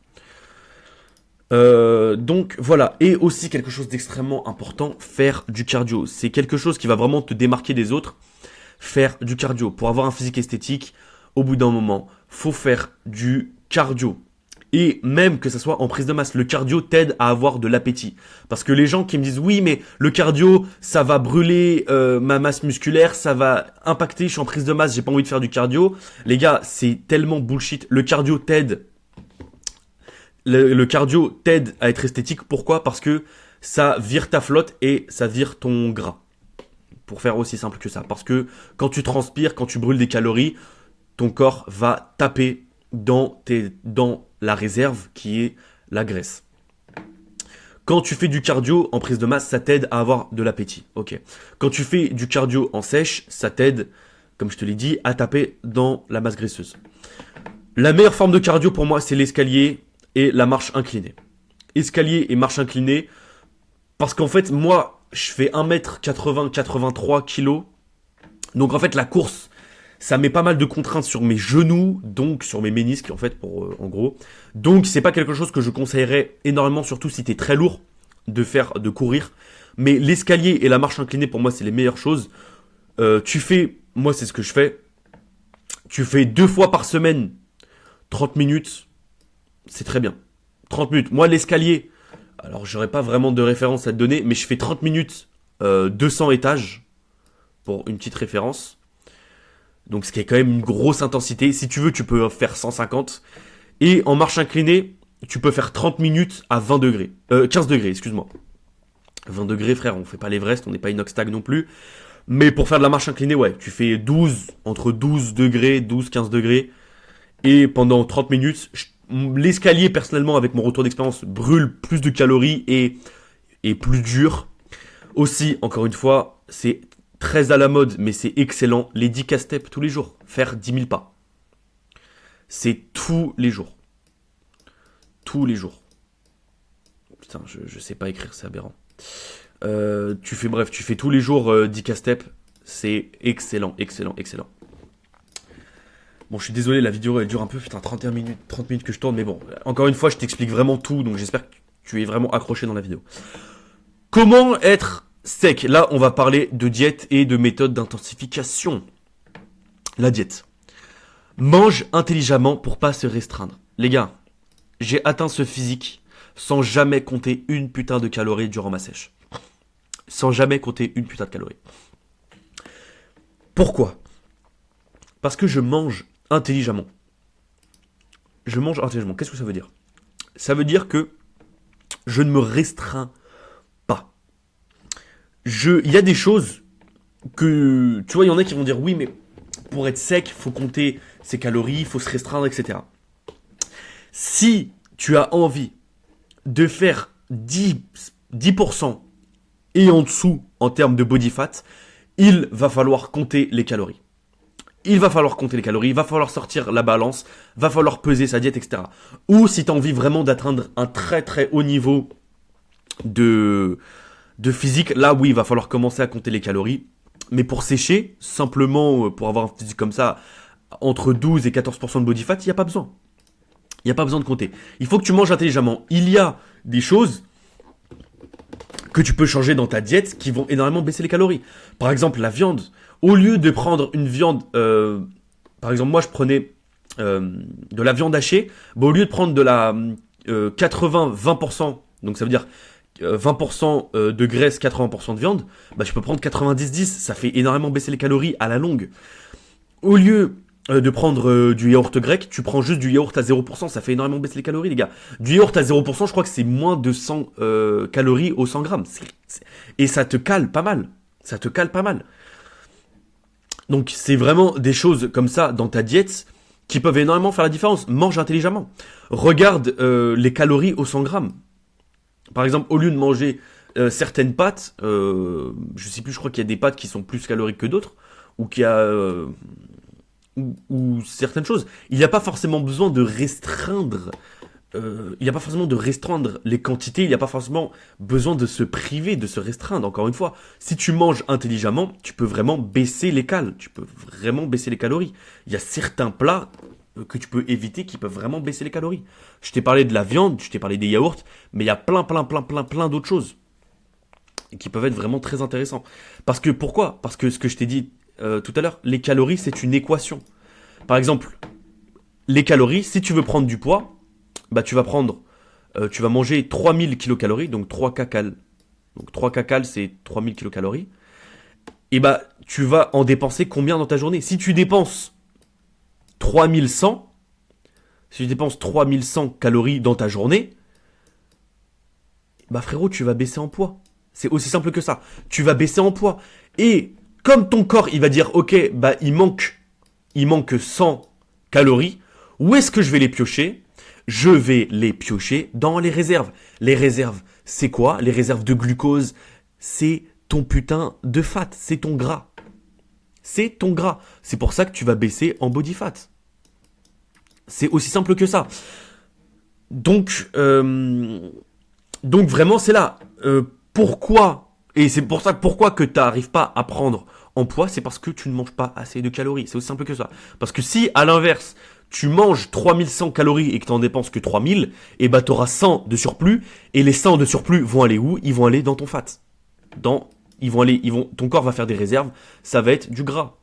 Donc voilà, et aussi quelque chose d'extrêmement important, faire du cardio. C'est quelque chose qui va vraiment te démarquer des autres. Faire du cardio. Pour avoir un physique esthétique, au bout d'un moment, faut faire du cardio. Et même que ça soit en prise de masse, le cardio t'aide à avoir de l'appétit. Parce que les gens qui me disent oui mais le cardio ça va brûler ma masse musculaire, ça va impacter, je suis en prise de masse, j'ai pas envie de faire du cardio. Les gars, c'est tellement bullshit. Le cardio t'aide. Le cardio t'aide à être esthétique. Pourquoi? Parce que ça vire ta flotte et ça vire ton gras. Pour faire aussi simple que ça. Parce que quand tu transpires, quand tu brûles des calories, ton corps va taper dans la réserve qui est la graisse. Quand tu fais du cardio en prise de masse, ça t'aide à avoir de l'appétit. Ok. Quand tu fais du cardio en sèche, ça t'aide, comme je te l'ai dit, à taper dans la masse graisseuse. La meilleure forme de cardio pour moi, c'est l'escalier et la marche inclinée. Escalier et marche inclinée, parce qu'en fait, moi, je fais 1m80, 83 kg. Donc en fait, la course, ça met pas mal de contraintes sur mes genoux, donc sur mes ménisques en fait, en gros. Donc c'est pas quelque chose que je conseillerais énormément, surtout si t'es très lourd, de courir. Mais l'escalier et la marche inclinée, pour moi, c'est les meilleures choses. Moi c'est ce que je fais. Tu fais 2 fois par semaine, 30 minutes, c'est très bien. 30 minutes. Moi l'escalier, alors j'aurais pas vraiment de référence à te donner, mais je fais 30 minutes, 200 étages, pour une petite référence. Donc ce qui est quand même une grosse intensité. Si tu veux, tu peux faire 150. Et en marche inclinée, tu peux faire 30 minutes à 20 degrés. 15 degrés, excuse-moi. 20 degrés, frère, on fait pas l'Everest, on n'est pas inoxtag non plus. Mais pour faire de la marche inclinée, ouais, tu fais entre 12 degrés, 12-15 degrés. Et pendant 30 minutes, l'escalier, personnellement, avec mon retour d'expérience, brûle plus de calories et est plus dur. Aussi, encore une fois, c'est très à la mode, mais c'est excellent. Les 10K steps tous les jours. Faire 10 000 pas. C'est tous les jours. Tous les jours. Putain, je sais pas écrire, c'est aberrant. Tu fais tous les jours 10K steps. C'est excellent, excellent, excellent. Bon, je suis désolé, la vidéo elle dure un peu, putain, 31 minutes, 30 minutes que je tourne, mais bon, encore une fois, je t'explique vraiment tout, donc j'espère que tu es vraiment accroché dans la vidéo. Comment être sec? Là, on va parler de diète et de méthode d'intensification. La diète. Mange intelligemment pour pas se restreindre. Les gars, j'ai atteint ce physique sans jamais compter une putain de calories durant ma sèche. Sans jamais compter une putain de calories. Pourquoi? Parce que je mange intelligemment. Je mange intelligemment. Qu'est-ce que ça veut dire? Ça veut dire que je ne me restreins pas. Il y a des choses que, tu vois, il y en a qui vont dire oui, mais pour être sec, faut compter ses calories, faut se restreindre, etc. Si tu as envie de faire 10% et en dessous en termes de body fat, il va falloir compter les calories. Il va falloir compter les calories, il va falloir sortir la balance, va falloir peser sa diète, etc. Ou si tu as envie vraiment d'atteindre un très très haut niveau de physique, là oui, il va falloir commencer à compter les calories. Mais pour sécher, simplement pour avoir un physique comme ça, entre 12 et 14% de body fat, il n'y a pas besoin. Il n'y a pas besoin de compter. Il faut que tu manges intelligemment. Il y a des choses que tu peux changer dans ta diète qui vont énormément baisser les calories. Par exemple, la viande. Au lieu de prendre une viande, par exemple, moi je prenais de la viande hachée, au lieu de prendre de la 80-20%, donc ça veut dire 20% de graisse, 80% de viande, je peux prendre 90-10, ça fait énormément baisser les calories à la longue. Au lieu de prendre du yaourt grec, tu prends juste du yaourt à 0%, ça fait énormément baisser les calories, les gars. Du yaourt à 0%, je crois que c'est moins de 100 calories au 100 grammes. Et ça te cale pas mal. Ça te cale pas mal. Donc c'est vraiment des choses comme ça dans ta diète qui peuvent énormément faire la différence. Mange intelligemment. Regarde les calories au 100 grammes. Par exemple, au lieu de manger certaines pâtes, je sais plus, je crois qu'il y a des pâtes qui sont plus caloriques que d'autres, ou qu'il y a ou certaines choses. Il n'y a pas forcément besoin de restreindre. Il n'y a pas forcément de restreindre les quantités, il n'y a pas forcément besoin de se priver, de se restreindre. Encore une fois, si tu manges intelligemment, tu peux vraiment baisser les cales, tu peux vraiment baisser les calories. Il y a certains plats que tu peux éviter qui peuvent vraiment baisser les calories. Je t'ai parlé de la viande, je t'ai parlé des yaourts, mais il y a plein d'autres choses qui peuvent être vraiment très intéressants. Pourquoi? Parce que ce que je t'ai dit tout à l'heure, les calories, c'est une équation. Par exemple, les calories, si tu veux prendre du poids, bah tu vas manger 3000 kilocalories, donc 3 kcal. Donc 3 kcal, c'est 3000 kilocalories. Et bah, tu vas en dépenser combien dans ta journée? Si tu dépenses 3100, si tu dépenses 3100 calories dans ta journée, bah frérot, tu vas baisser en poids. C'est aussi simple que ça. Tu vas baisser en poids. Et comme ton corps, il va dire, ok, bah il manque 100 calories, où est-ce que je vais les piocher? Je vais les piocher dans les réserves. Les réserves, c'est quoi? Les réserves de glucose, c'est ton putain de fat, c'est ton gras. C'est ton gras. C'est pour ça que tu vas baisser en body fat. C'est aussi simple que ça. Donc vraiment, c'est là. Pourquoi? Et c'est pour ça pourquoi que tu n'arrives pas à prendre en poids, c'est parce que tu ne manges pas assez de calories. C'est aussi simple que ça. Parce que si, à l'inverse, tu manges 3100 calories et que tu n'en dépenses que 3000, et bah tu auras 100 de surplus. Et les 100 de surplus vont aller où? Ils vont aller dans ton fat. Ton corps va faire des réserves. Ça va être du gras.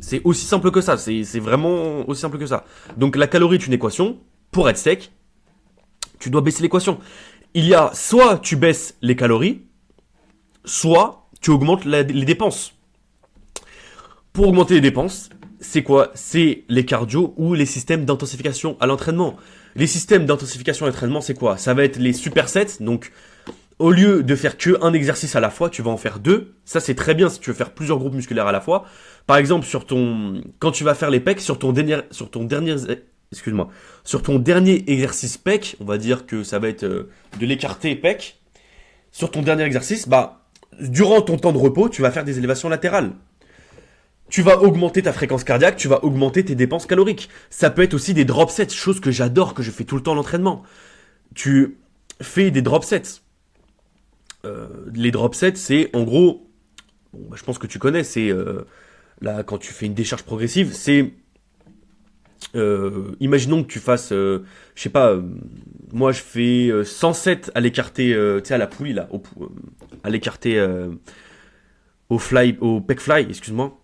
C'est aussi simple que ça. C'est vraiment aussi simple que ça. Donc la calorie est une équation. Pour être sec, tu dois baisser l'équation. Il y a soit tu baisses les calories, soit tu augmentes les dépenses. Pour augmenter les dépenses, c'est quoi? C'est les cardio ou les systèmes d'intensification à l'entraînement. Les systèmes d'intensification à l'entraînement, c'est quoi? Ça va être les supersets. Donc, au lieu de faire que un exercice à la fois, tu vas en faire deux. Ça, c'est très bien si tu veux faire plusieurs groupes musculaires à la fois. Par exemple, quand tu vas faire les pecs, sur ton dernier exercice pec, on va dire que ça va être de l'écarté pec. Sur ton dernier exercice, bah, durant ton temps de repos, tu vas faire des élévations latérales. Tu vas augmenter ta fréquence cardiaque, tu vas augmenter tes dépenses caloriques. Ça peut être aussi des drop sets, chose que j'adore, que je fais tout le temps à l'entraînement. Tu fais des drop sets. Les drop sets, c'est en gros, bon, bah, je pense que tu connais, c'est là quand tu fais une décharge progressive, c'est imaginons que tu fasses, je sais pas, moi je fais 107 à l'écarté, tu sais à la poulie là, à l'écarté au pec fly, excuse-moi.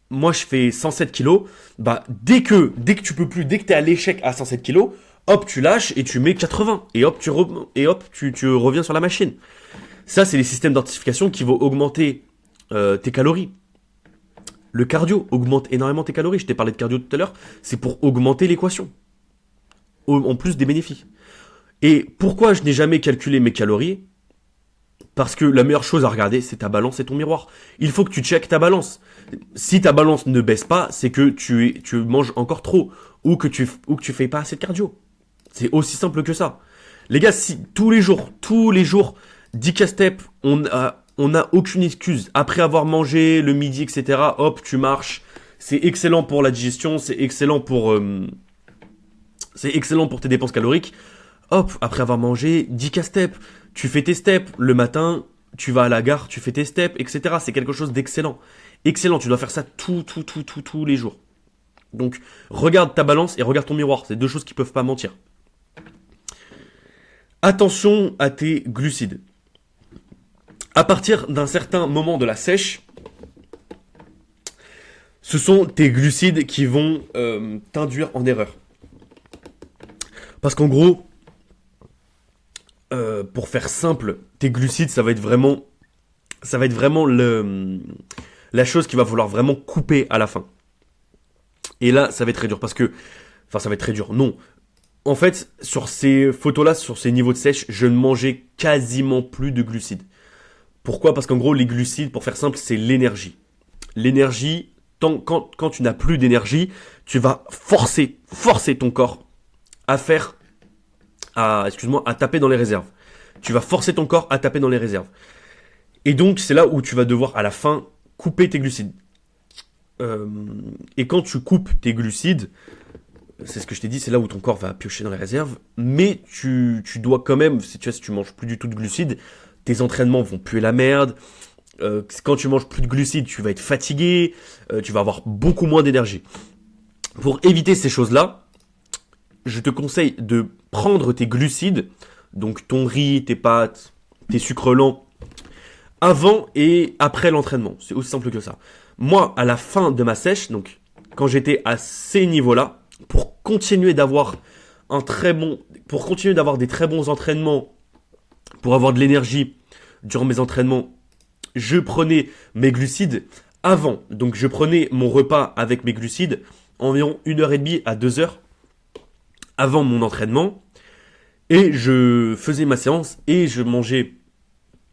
Moi je fais 107 kilos, bah dès que tu peux plus, dès que t'es à l'échec à 107 kilos, hop tu lâches et tu mets 80 et hop tu reviens sur la machine. Ça c'est les systèmes d'intensification qui vont augmenter tes calories. Le cardio augmente énormément tes calories. Je t'ai parlé de cardio tout à l'heure, c'est pour augmenter l'équation. En plus des bénéfices. Et pourquoi je n'ai jamais calculé mes calories? Parce que la meilleure chose à regarder, c'est ta balance et ton miroir. Il faut que tu checkes ta balance. Si ta balance ne baisse pas, c'est que tu manges encore trop ou que tu fais pas assez de cardio. C'est aussi simple que ça. Les gars, si tous les jours, 10K step, on n'a aucune excuse. Après avoir mangé le midi, etc., hop, tu marches. C'est excellent pour la digestion, c'est excellent pour tes dépenses caloriques. Hop, après avoir mangé, 10K step. Tu fais tes steps. Le matin, tu vas à la gare, tu fais tes steps, etc. C'est quelque chose d'excellent. Excellent, tu dois faire ça tous les jours. Donc, regarde ta balance et regarde ton miroir. C'est deux choses qui peuvent pas mentir. Attention à tes glucides. À partir d'un certain moment de la sèche, ce sont tes glucides qui vont t'induire en erreur. Parce qu'en gros, pour faire simple, tes glucides, ça va être vraiment la chose qu'il va falloir vraiment couper à la fin. Et là, ça va être très dur parce que, enfin, ça va être très dur. Non. En fait, sur ces photos-là, sur ces niveaux de sèche, je ne mangeais quasiment plus de glucides. Pourquoi? Parce qu'en gros, les glucides, pour faire simple, c'est l'énergie. L'énergie, quand tu n'as plus d'énergie, tu vas forcer ton corps à taper dans les réserves. Tu vas forcer ton corps à taper dans les réserves. Et donc, c'est là où tu vas devoir, à la fin, couper tes glucides. Et quand tu coupes tes glucides, c'est ce que je t'ai dit, c'est là où ton corps va piocher dans les réserves. Mais tu dois quand même, si tu manges plus du tout de glucides, tes entraînements vont puer la merde. Quand tu manges plus de glucides, tu vas être fatigué. Tu vas avoir beaucoup moins d'énergie. Pour éviter ces choses-là, je te conseille de prendre tes glucides, donc ton riz, tes pâtes, tes sucres lents, avant et après l'entraînement. C'est aussi simple que ça. Moi, à la fin de ma sèche, donc quand j'étais à ces niveaux-là, pour continuer d'avoir pour continuer d'avoir des très bons entraînements, pour avoir de l'énergie durant mes entraînements, je prenais mes glucides avant. Donc je prenais mon repas avec mes glucides environ 1h30 à 2 heures avant mon entraînement. Et je faisais ma séance et je mangeais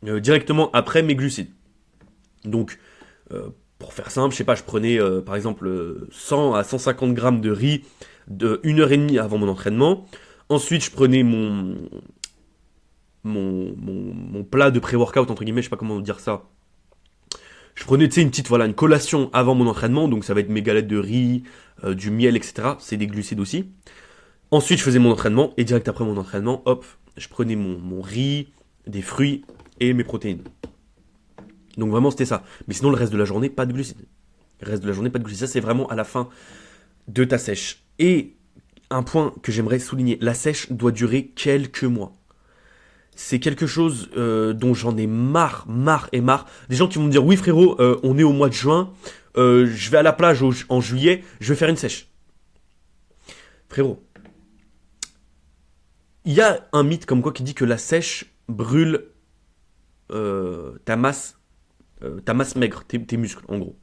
directement après mes glucides. Donc, pour faire simple, je sais pas, je prenais par exemple 100 à 150 grammes de riz de 1h30 avant mon entraînement. Ensuite, je prenais mon plat de pré-workout, entre guillemets, je sais pas comment dire ça. Je prenais, tu sais, une collation avant mon entraînement, donc ça va être mes galettes de riz, du miel, etc. C'est des glucides aussi. Ensuite, je faisais mon entraînement, et direct après mon entraînement, hop, je prenais mon riz, des fruits et mes protéines. Donc vraiment, c'était ça. Mais sinon, le reste de la journée, pas de glucides. Le reste de la journée, pas de glucides. Ça, c'est vraiment à la fin de ta sèche. Et un point que j'aimerais souligner, la sèche doit durer quelques mois. C'est quelque chose dont j'en ai marre. Des gens qui vont me dire, oui frérot, on est au mois de juin, je vais à la plage en juillet, je vais faire une sèche. Frérot, il y a un mythe comme quoi qui dit que la sèche brûle ta masse maigre, tes muscles en gros.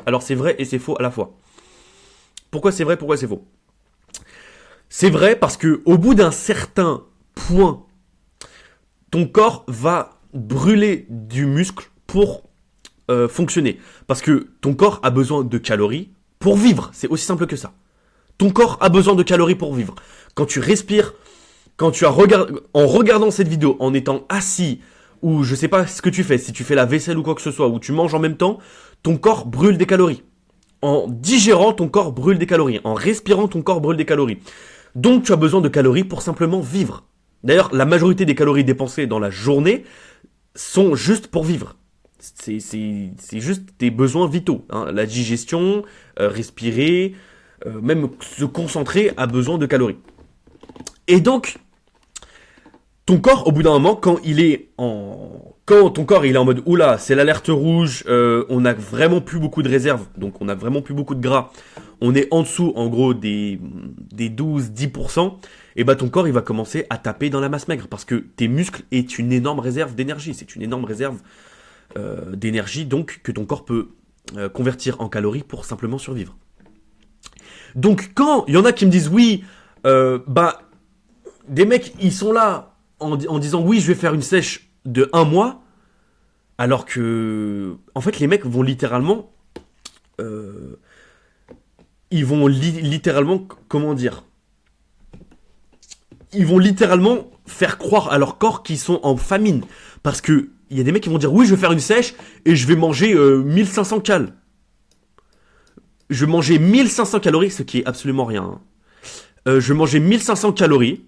Alors c'est vrai et c'est faux à la fois. Pourquoi c'est vrai, pourquoi c'est faux? C'est vrai parce que au bout d'un certain point, ton corps va brûler du muscle pour fonctionner. Parce que ton corps a besoin de calories pour vivre. C'est aussi simple que ça. Ton corps a besoin de calories pour vivre. Quand tu respires, en regardant cette vidéo, en étant assis, ou je sais pas ce que tu fais, si tu fais la vaisselle ou quoi que ce soit, ou tu manges en même temps, ton corps brûle des calories. En digérant, ton corps brûle des calories. En respirant, ton corps brûle des calories. Donc tu as besoin de calories pour simplement vivre. D'ailleurs, la majorité des calories dépensées dans la journée sont juste pour vivre. C'est juste tes besoins vitaux. Hein. La digestion, respirer, même se concentrer a besoin de calories. Et donc, ton corps, au bout d'un moment, quand ton corps il est en mode oula, c'est l'alerte rouge, on a vraiment plus beaucoup de réserves, donc on a vraiment plus beaucoup de gras, on est en dessous en gros des 12-10%, et bah ton corps il va commencer à taper dans la masse maigre parce que tes muscles est une énorme réserve d'énergie, c'est une énorme réserve d'énergie donc que ton corps peut convertir en calories pour simplement survivre. Donc quand il y en a qui me disent oui, des mecs ils sont là en disant oui je vais faire une sèche de 1 mois, alors que en fait les mecs vont littéralement comment dire, ils vont littéralement faire croire à leur corps qu'ils sont en famine, parce que il y a des mecs qui vont dire oui je vais faire une sèche et je vais manger 1500 calories. Je vais manger 1500 calories, ce qui est absolument rien. Hein. Je vais manger 1500 calories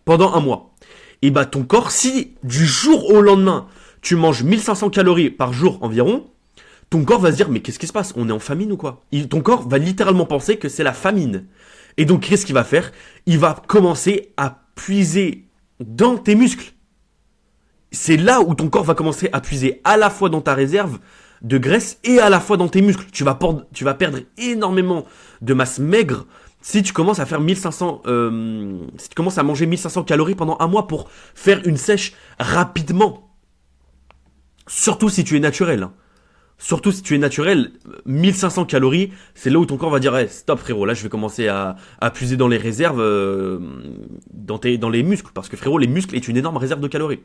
pendant 1 mois. Et bah ton corps, si du jour au lendemain, tu manges 1500 calories par jour environ, ton corps va se dire mais qu'est-ce qui se passe? On est en famine ou quoi? Ton corps va littéralement penser que c'est la famine. Et donc qu'est-ce qu'il va faire? Il va commencer à puiser dans tes muscles. C'est là où ton corps va commencer à puiser à la fois dans ta réserve de graisse et à la fois dans tes muscles. Tu vas perdre énormément de masse maigre si tu commences à faire si tu commences à manger 1500 calories pendant 1 mois pour faire une sèche rapidement. Surtout si tu es naturel. Hein. Surtout si tu es naturel, 1500 calories, c'est là où ton corps va dire hey, stop frérot, là je vais commencer à puiser dans les réserves, dans les muscles, parce que frérot, les muscles est une énorme réserve de calories.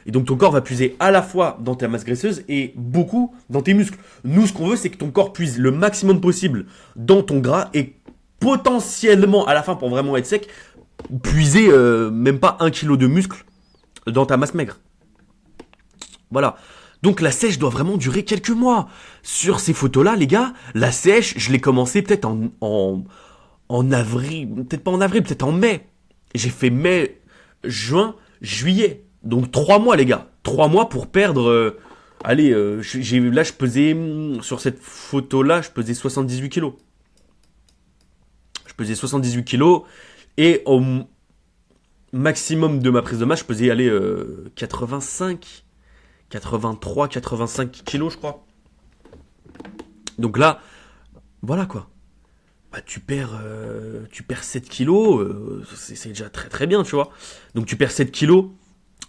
Et donc ton corps va puiser à la fois dans ta masse graisseuse et beaucoup dans tes muscles. Nous, ce qu'on veut, c'est que ton corps puise le maximum possible dans ton gras et potentiellement, à la fin, pour vraiment être sec, puiser même pas 1 kilo de muscle dans ta masse maigre. Voilà. Donc la sèche doit vraiment durer quelques mois. Sur ces photos-là, les gars, la sèche, je l'ai commencé peut-être en avril, peut-être pas en avril, peut-être en mai. J'ai fait mai, juin, juillet. Donc 3 mois, les gars. 3 mois pour perdre... là, je pesais... Sur cette photo-là, je pesais 78 kilos. Je pesais 78 kilos. Et au maximum de ma prise de masse, je pesais 83, 85 kilos, je crois. Donc là, voilà quoi. bah, tu perds 7 kilos, c'est déjà très très bien, tu vois. Donc tu perds 7 kilos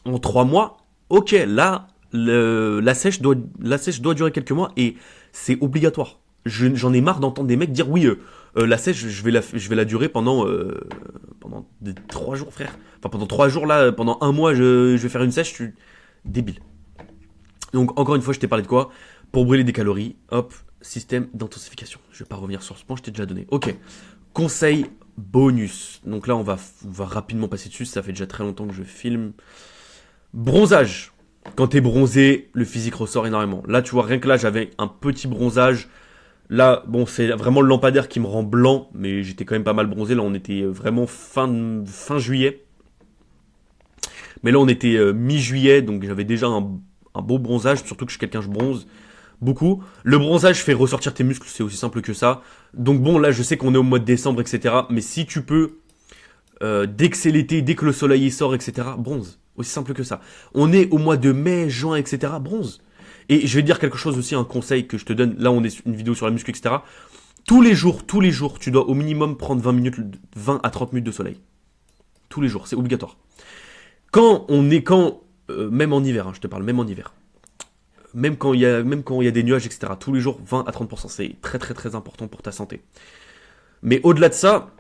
en 3 mois, ok, là, la sèche doit durer quelques mois et c'est obligatoire. J'en ai marre d'entendre des mecs dire oui, la sèche, je vais la durer pendant 3 jours, frère. Enfin, pendant 3 jours, là, pendant un mois, je vais faire une sèche, débile. Donc, encore une fois, je t'ai parlé de quoi? Pour brûler des calories, hop, système d'intensification. Je vais pas revenir sur ce point, je t'ai déjà donné. Ok, conseil bonus. Donc là, on va rapidement passer dessus, ça fait déjà très longtemps que je filme. Bronzage. Quand t'es bronzé, le physique ressort énormément. Là, tu vois, rien que là, j'avais un petit bronzage. Là, bon, c'est vraiment le lampadaire qui me rend blanc, mais j'étais quand même pas mal bronzé. Là, on était vraiment fin juillet. Mais là, on était mi-juillet, donc j'avais déjà un beau bronzage. Surtout que je suis quelqu'un, je bronze beaucoup. Le bronzage fait ressortir tes muscles, c'est aussi simple que ça. Donc bon, là, je sais qu'on est au mois de décembre, etc. Mais si tu peux, dès que c'est l'été, dès que le soleil sort, etc., bronze. Aussi simple que ça. On est au mois de mai, juin, etc., bronze. Et je vais te dire quelque chose aussi, un conseil que je te donne. Là, on est sur une vidéo sur la muscu, etc. Tous les jours, tu dois au minimum prendre 20 à 30 minutes de soleil. Tous les jours, c'est obligatoire. Même en hiver, hein, je te parle, même en hiver. Même quand il y a des nuages, etc. Tous les jours, 20 à 30%. C'est très très très important pour ta santé. Mais au-delà de ça,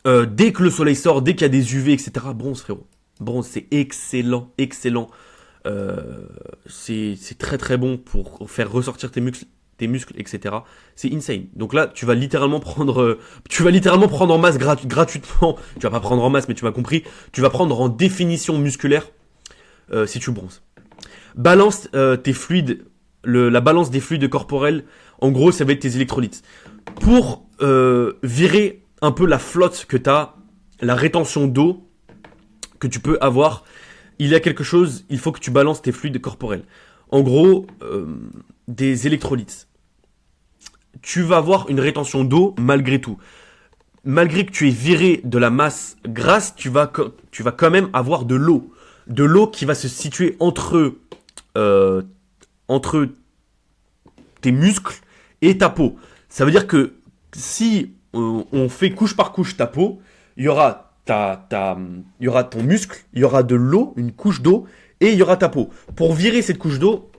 dès que le soleil sort, dès qu'il y a des UV, etc., bronze, frérot. Bronze, c'est excellent, excellent. C'est très très bon pour faire ressortir tes muscles, etc. C'est insane. Donc là, tu vas littéralement prendre en masse gratuitement. Tu vas pas prendre en masse, mais tu m'as compris. Tu vas prendre en définition musculaire si tu bronzes. Balance tes fluides, la balance des fluides corporels. En gros, ça va être tes électrolytes. Pour virer un peu la flotte que tu as, la rétention d'eau que tu peux avoir, il y a quelque chose, il faut que tu balances tes fluides corporels. En gros, des électrolytes. Tu vas avoir une rétention d'eau malgré tout. Malgré que tu aies viré de la masse grasse, tu vas quand même avoir de l'eau. De l'eau qui va se situer entre tes muscles et ta peau. Ça veut dire que si on fait couche par couche ta peau, il y aura il y aura ton muscle, il y aura de l'eau, une couche d'eau, et il y aura ta peau. Pour virer cette couche d'eau,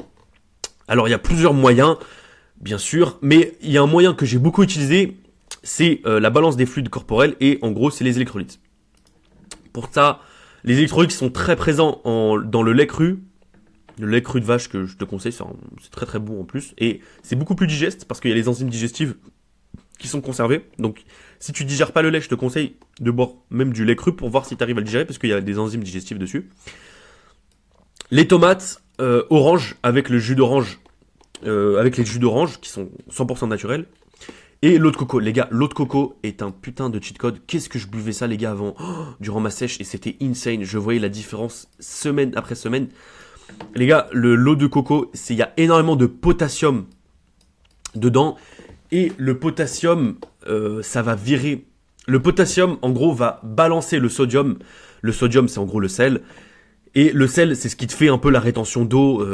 alors il y a plusieurs moyens, bien sûr, mais il y a un moyen que j'ai beaucoup utilisé, c'est la balance des fluides corporels, et en gros, c'est les électrolytes. Pour ça, les électrolytes sont très présents dans le lait cru de vache que je te conseille, c'est très très bon en plus, et c'est beaucoup plus digeste, parce qu'il y a les enzymes digestives qui sont conservées, donc si tu digères pas le lait, je te conseille de boire même du lait cru pour voir si tu arrives à le digérer, parce qu'il y a des enzymes digestives dessus. Les tomates orange avec le jus d'orange, avec les jus d'orange qui sont 100% naturels. Et l'eau de coco. Les gars, l'eau de coco est un putain de cheat code. Qu'est-ce que je buvais ça, les gars, avant, durant ma sèche, et c'était insane. Je voyais la différence semaine après semaine. Les gars, l'eau de coco, il y a énormément de potassium dedans. Et le potassium, ça va virer. Le potassium, en gros, va balancer le sodium. Le sodium, c'est en gros le sel. Et le sel, c'est ce qui te fait un peu la rétention d'eau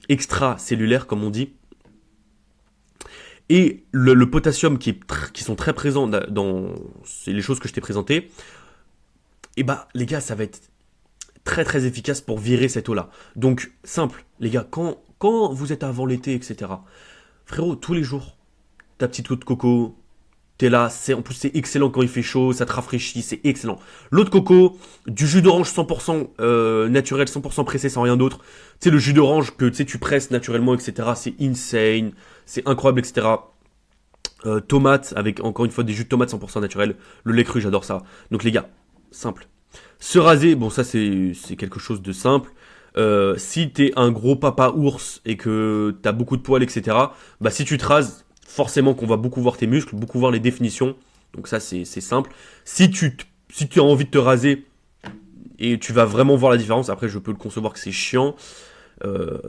extracellulaire, comme on dit. Et le potassium qui sont très présents dans les choses que je t'ai présentées, et bah les gars, ça va être très très efficace pour virer cette eau-là. Donc, simple, les gars, quand vous êtes avant l'été, etc., frérot, tous les jours, ta petite eau de coco, t'es là, en plus c'est excellent quand il fait chaud, ça te rafraîchit, c'est excellent. L'eau de coco, du jus d'orange 100% naturel, 100% pressé sans rien d'autre. Tu sais, le jus d'orange que tu presses naturellement, etc., c'est insane, c'est incroyable, etc. Tomates, avec encore une fois des jus de tomates 100% naturels. Le lait cru, j'adore ça. Donc les gars, simple. Se raser, bon ça c'est quelque chose de simple. Si t'es un gros papa ours et que t'as beaucoup de poils, etc., bah si tu te rases, forcément qu'on va beaucoup voir tes muscles, beaucoup voir les définitions. Donc ça c'est simple. Si tu as envie de te raser et tu vas vraiment voir la différence, après je peux le concevoir que c'est chiant.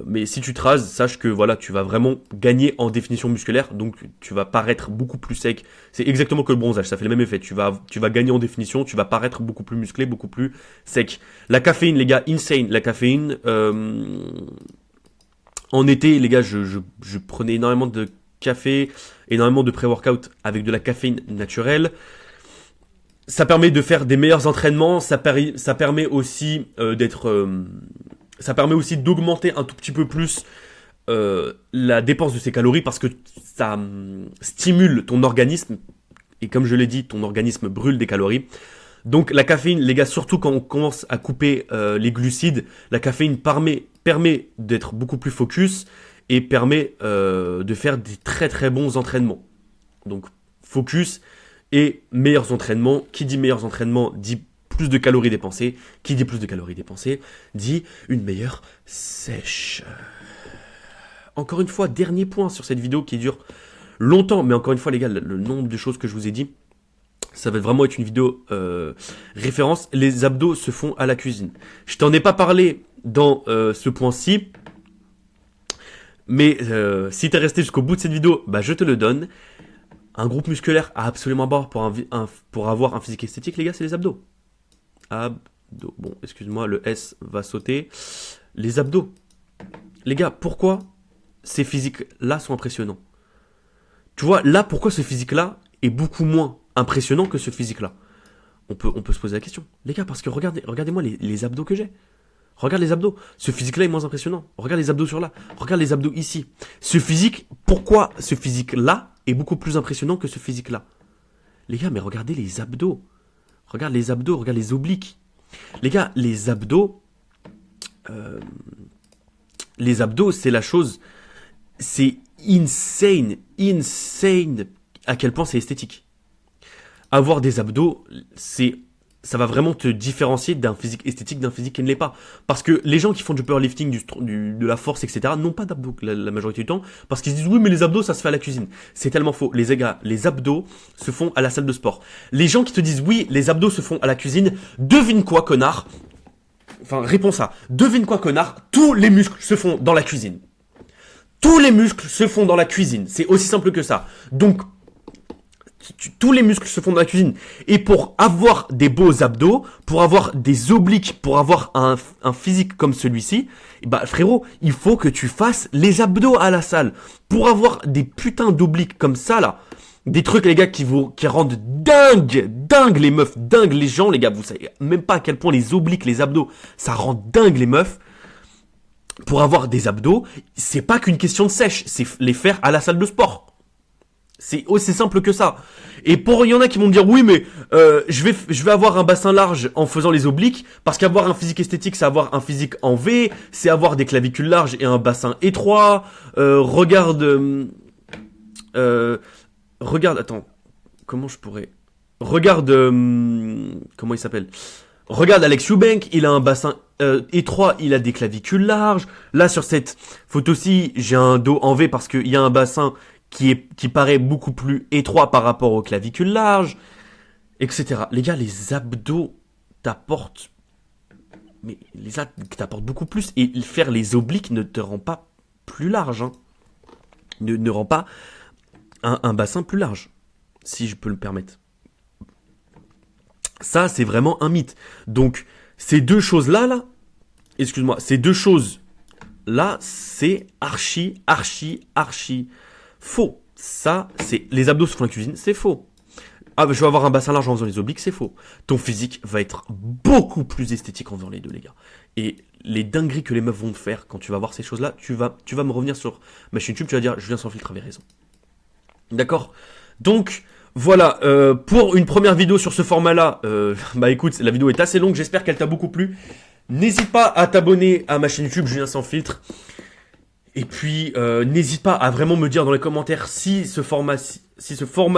Mais si tu te rases, sache que voilà, tu vas vraiment gagner en définition musculaire, donc tu vas paraître beaucoup plus sec. C'est exactement que le bronzage, ça fait le même effet. Tu vas gagner en définition, tu vas paraître beaucoup plus musclé, beaucoup plus sec. La caféine, les gars, insane. La caféine, en été, les gars, je prenais énormément de café, énormément de pré-workout avec de la caféine naturelle. Ça permet de faire des meilleurs entraînements, ça permet aussi ça permet aussi d'augmenter un tout petit peu plus la dépense de ces calories parce que ça stimule ton organisme et comme je l'ai dit, ton organisme brûle des calories. Donc la caféine, les gars, surtout quand on commence à couper les glucides, la caféine permet d'être beaucoup plus focus et permet de faire des très très bons entraînements. Donc focus et meilleurs entraînements. Qui dit meilleurs entraînements dit plus de calories dépensées. Qui dit plus de calories dépensées dit une meilleure sèche. Encore une fois, dernier point sur cette vidéo qui dure longtemps. Mais encore une fois les gars, le nombre de choses que je vous ai dit, ça va vraiment être une vidéo référence. Les abdos se font à la cuisine. Je t'en ai pas parlé dans ce point-ci. Mais si tu es resté jusqu'au bout de cette vidéo, bah, je te le donne. Un groupe musculaire à absolument avoir pour avoir un physique esthétique, les gars, c'est les abdos. Abdos. Bon, excuse-moi, le S va sauter. Les abdos. Les gars, pourquoi ces physiques-là sont impressionnants? Tu vois, là, pourquoi ce physique-là est beaucoup moins impressionnant que ce physique-là? On peut se poser la question. Les gars, parce que regardez-moi les abdos que j'ai. Regarde les abdos. Ce physique-là est moins impressionnant. Regarde les abdos sur là. Regarde les abdos ici. Ce physique, pourquoi ce physique-là est beaucoup plus impressionnant que ce physique-là? Les gars, mais regardez les abdos. Regarde les abdos, regarde les obliques. Les gars, les abdos, c'est la chose, c'est insane à quel point c'est esthétique. Avoir des abdos, ça va vraiment te différencier d'un physique esthétique d'un physique qui ne l'est pas. Parce que les gens qui font du powerlifting, de la force, etc., n'ont pas d'abdos la majorité du temps, parce qu'ils se disent oui mais les abdos ça se fait à la cuisine. C'est tellement faux. Les gars, les abdos se font à la salle de sport. Les gens qui te disent oui les abdos se font à la cuisine, devine quoi connard? Enfin réponds ça. Devine quoi connard? Tous les muscles se font dans la cuisine. Tous les muscles se font dans la cuisine. C'est aussi simple que ça. Donc tous les muscles se font dans la cuisine. Et pour avoir des beaux abdos, pour avoir des obliques, pour avoir un physique comme celui-ci, bah frérot, il faut que tu fasses les abdos à la salle. Pour avoir des putains d'obliques comme ça là, des trucs les gars qui rendent dingue les meufs, dingue les gens les gars, vous savez même pas à quel point les obliques, les abdos, ça rend dingue les meufs. Pour avoir des abdos, c'est pas qu'une question de sèche, c'est les faire à la salle de sport. C'est aussi simple que ça. Et il y en a qui vont me dire oui mais je vais avoir un bassin large en faisant les obliques parce qu'avoir un physique esthétique c'est avoir un physique en V, c'est avoir des clavicules larges et un bassin étroit. Regarde, attends, comment je pourrais regarde comment il s'appelle? Regarde Alex Eubank, il a un bassin étroit, il a des clavicules larges. Là sur cette photo-ci, j'ai un dos en V parce qu'il y a un bassin qui paraît beaucoup plus étroit par rapport aux clavicules larges, etc. Les gars, les abdos t'apportent, t'apportent beaucoup plus. Et faire les obliques ne te rend pas plus large, hein. Ne rend pas un bassin plus large, si je peux le permettre. Ça, c'est vraiment un mythe. Donc, ces deux choses-là, ces deux choses-là, c'est archi faux. Ça, c'est les abdos se font la cuisine, c'est faux. Ah, je vais avoir un bassin large en faisant les obliques, c'est faux. Ton physique va être beaucoup plus esthétique en faisant les deux, les gars. Et les dingueries que les meufs vont te faire quand tu vas voir ces choses-là, tu vas me revenir sur ma chaîne YouTube, tu vas dire, Julien sans filtre avait raison. D'accord? Donc, voilà, pour une première vidéo sur ce format-là, bah écoute, la vidéo est assez longue, j'espère qu'elle t'a beaucoup plu. N'hésite pas à t'abonner à ma chaîne YouTube Julien sans filtre. Et puis, n'hésite pas à vraiment me dire dans les commentaires si ce format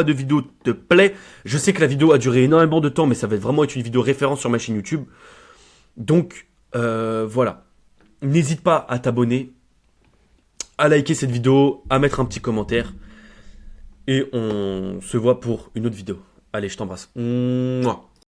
de vidéo te plaît. Je sais que la vidéo a duré énormément de temps, mais ça va vraiment être une vidéo référence sur ma chaîne YouTube. Donc, voilà. N'hésite pas à t'abonner, à liker cette vidéo, à mettre un petit commentaire. Et on se voit pour une autre vidéo. Allez, je t'embrasse. Mouah.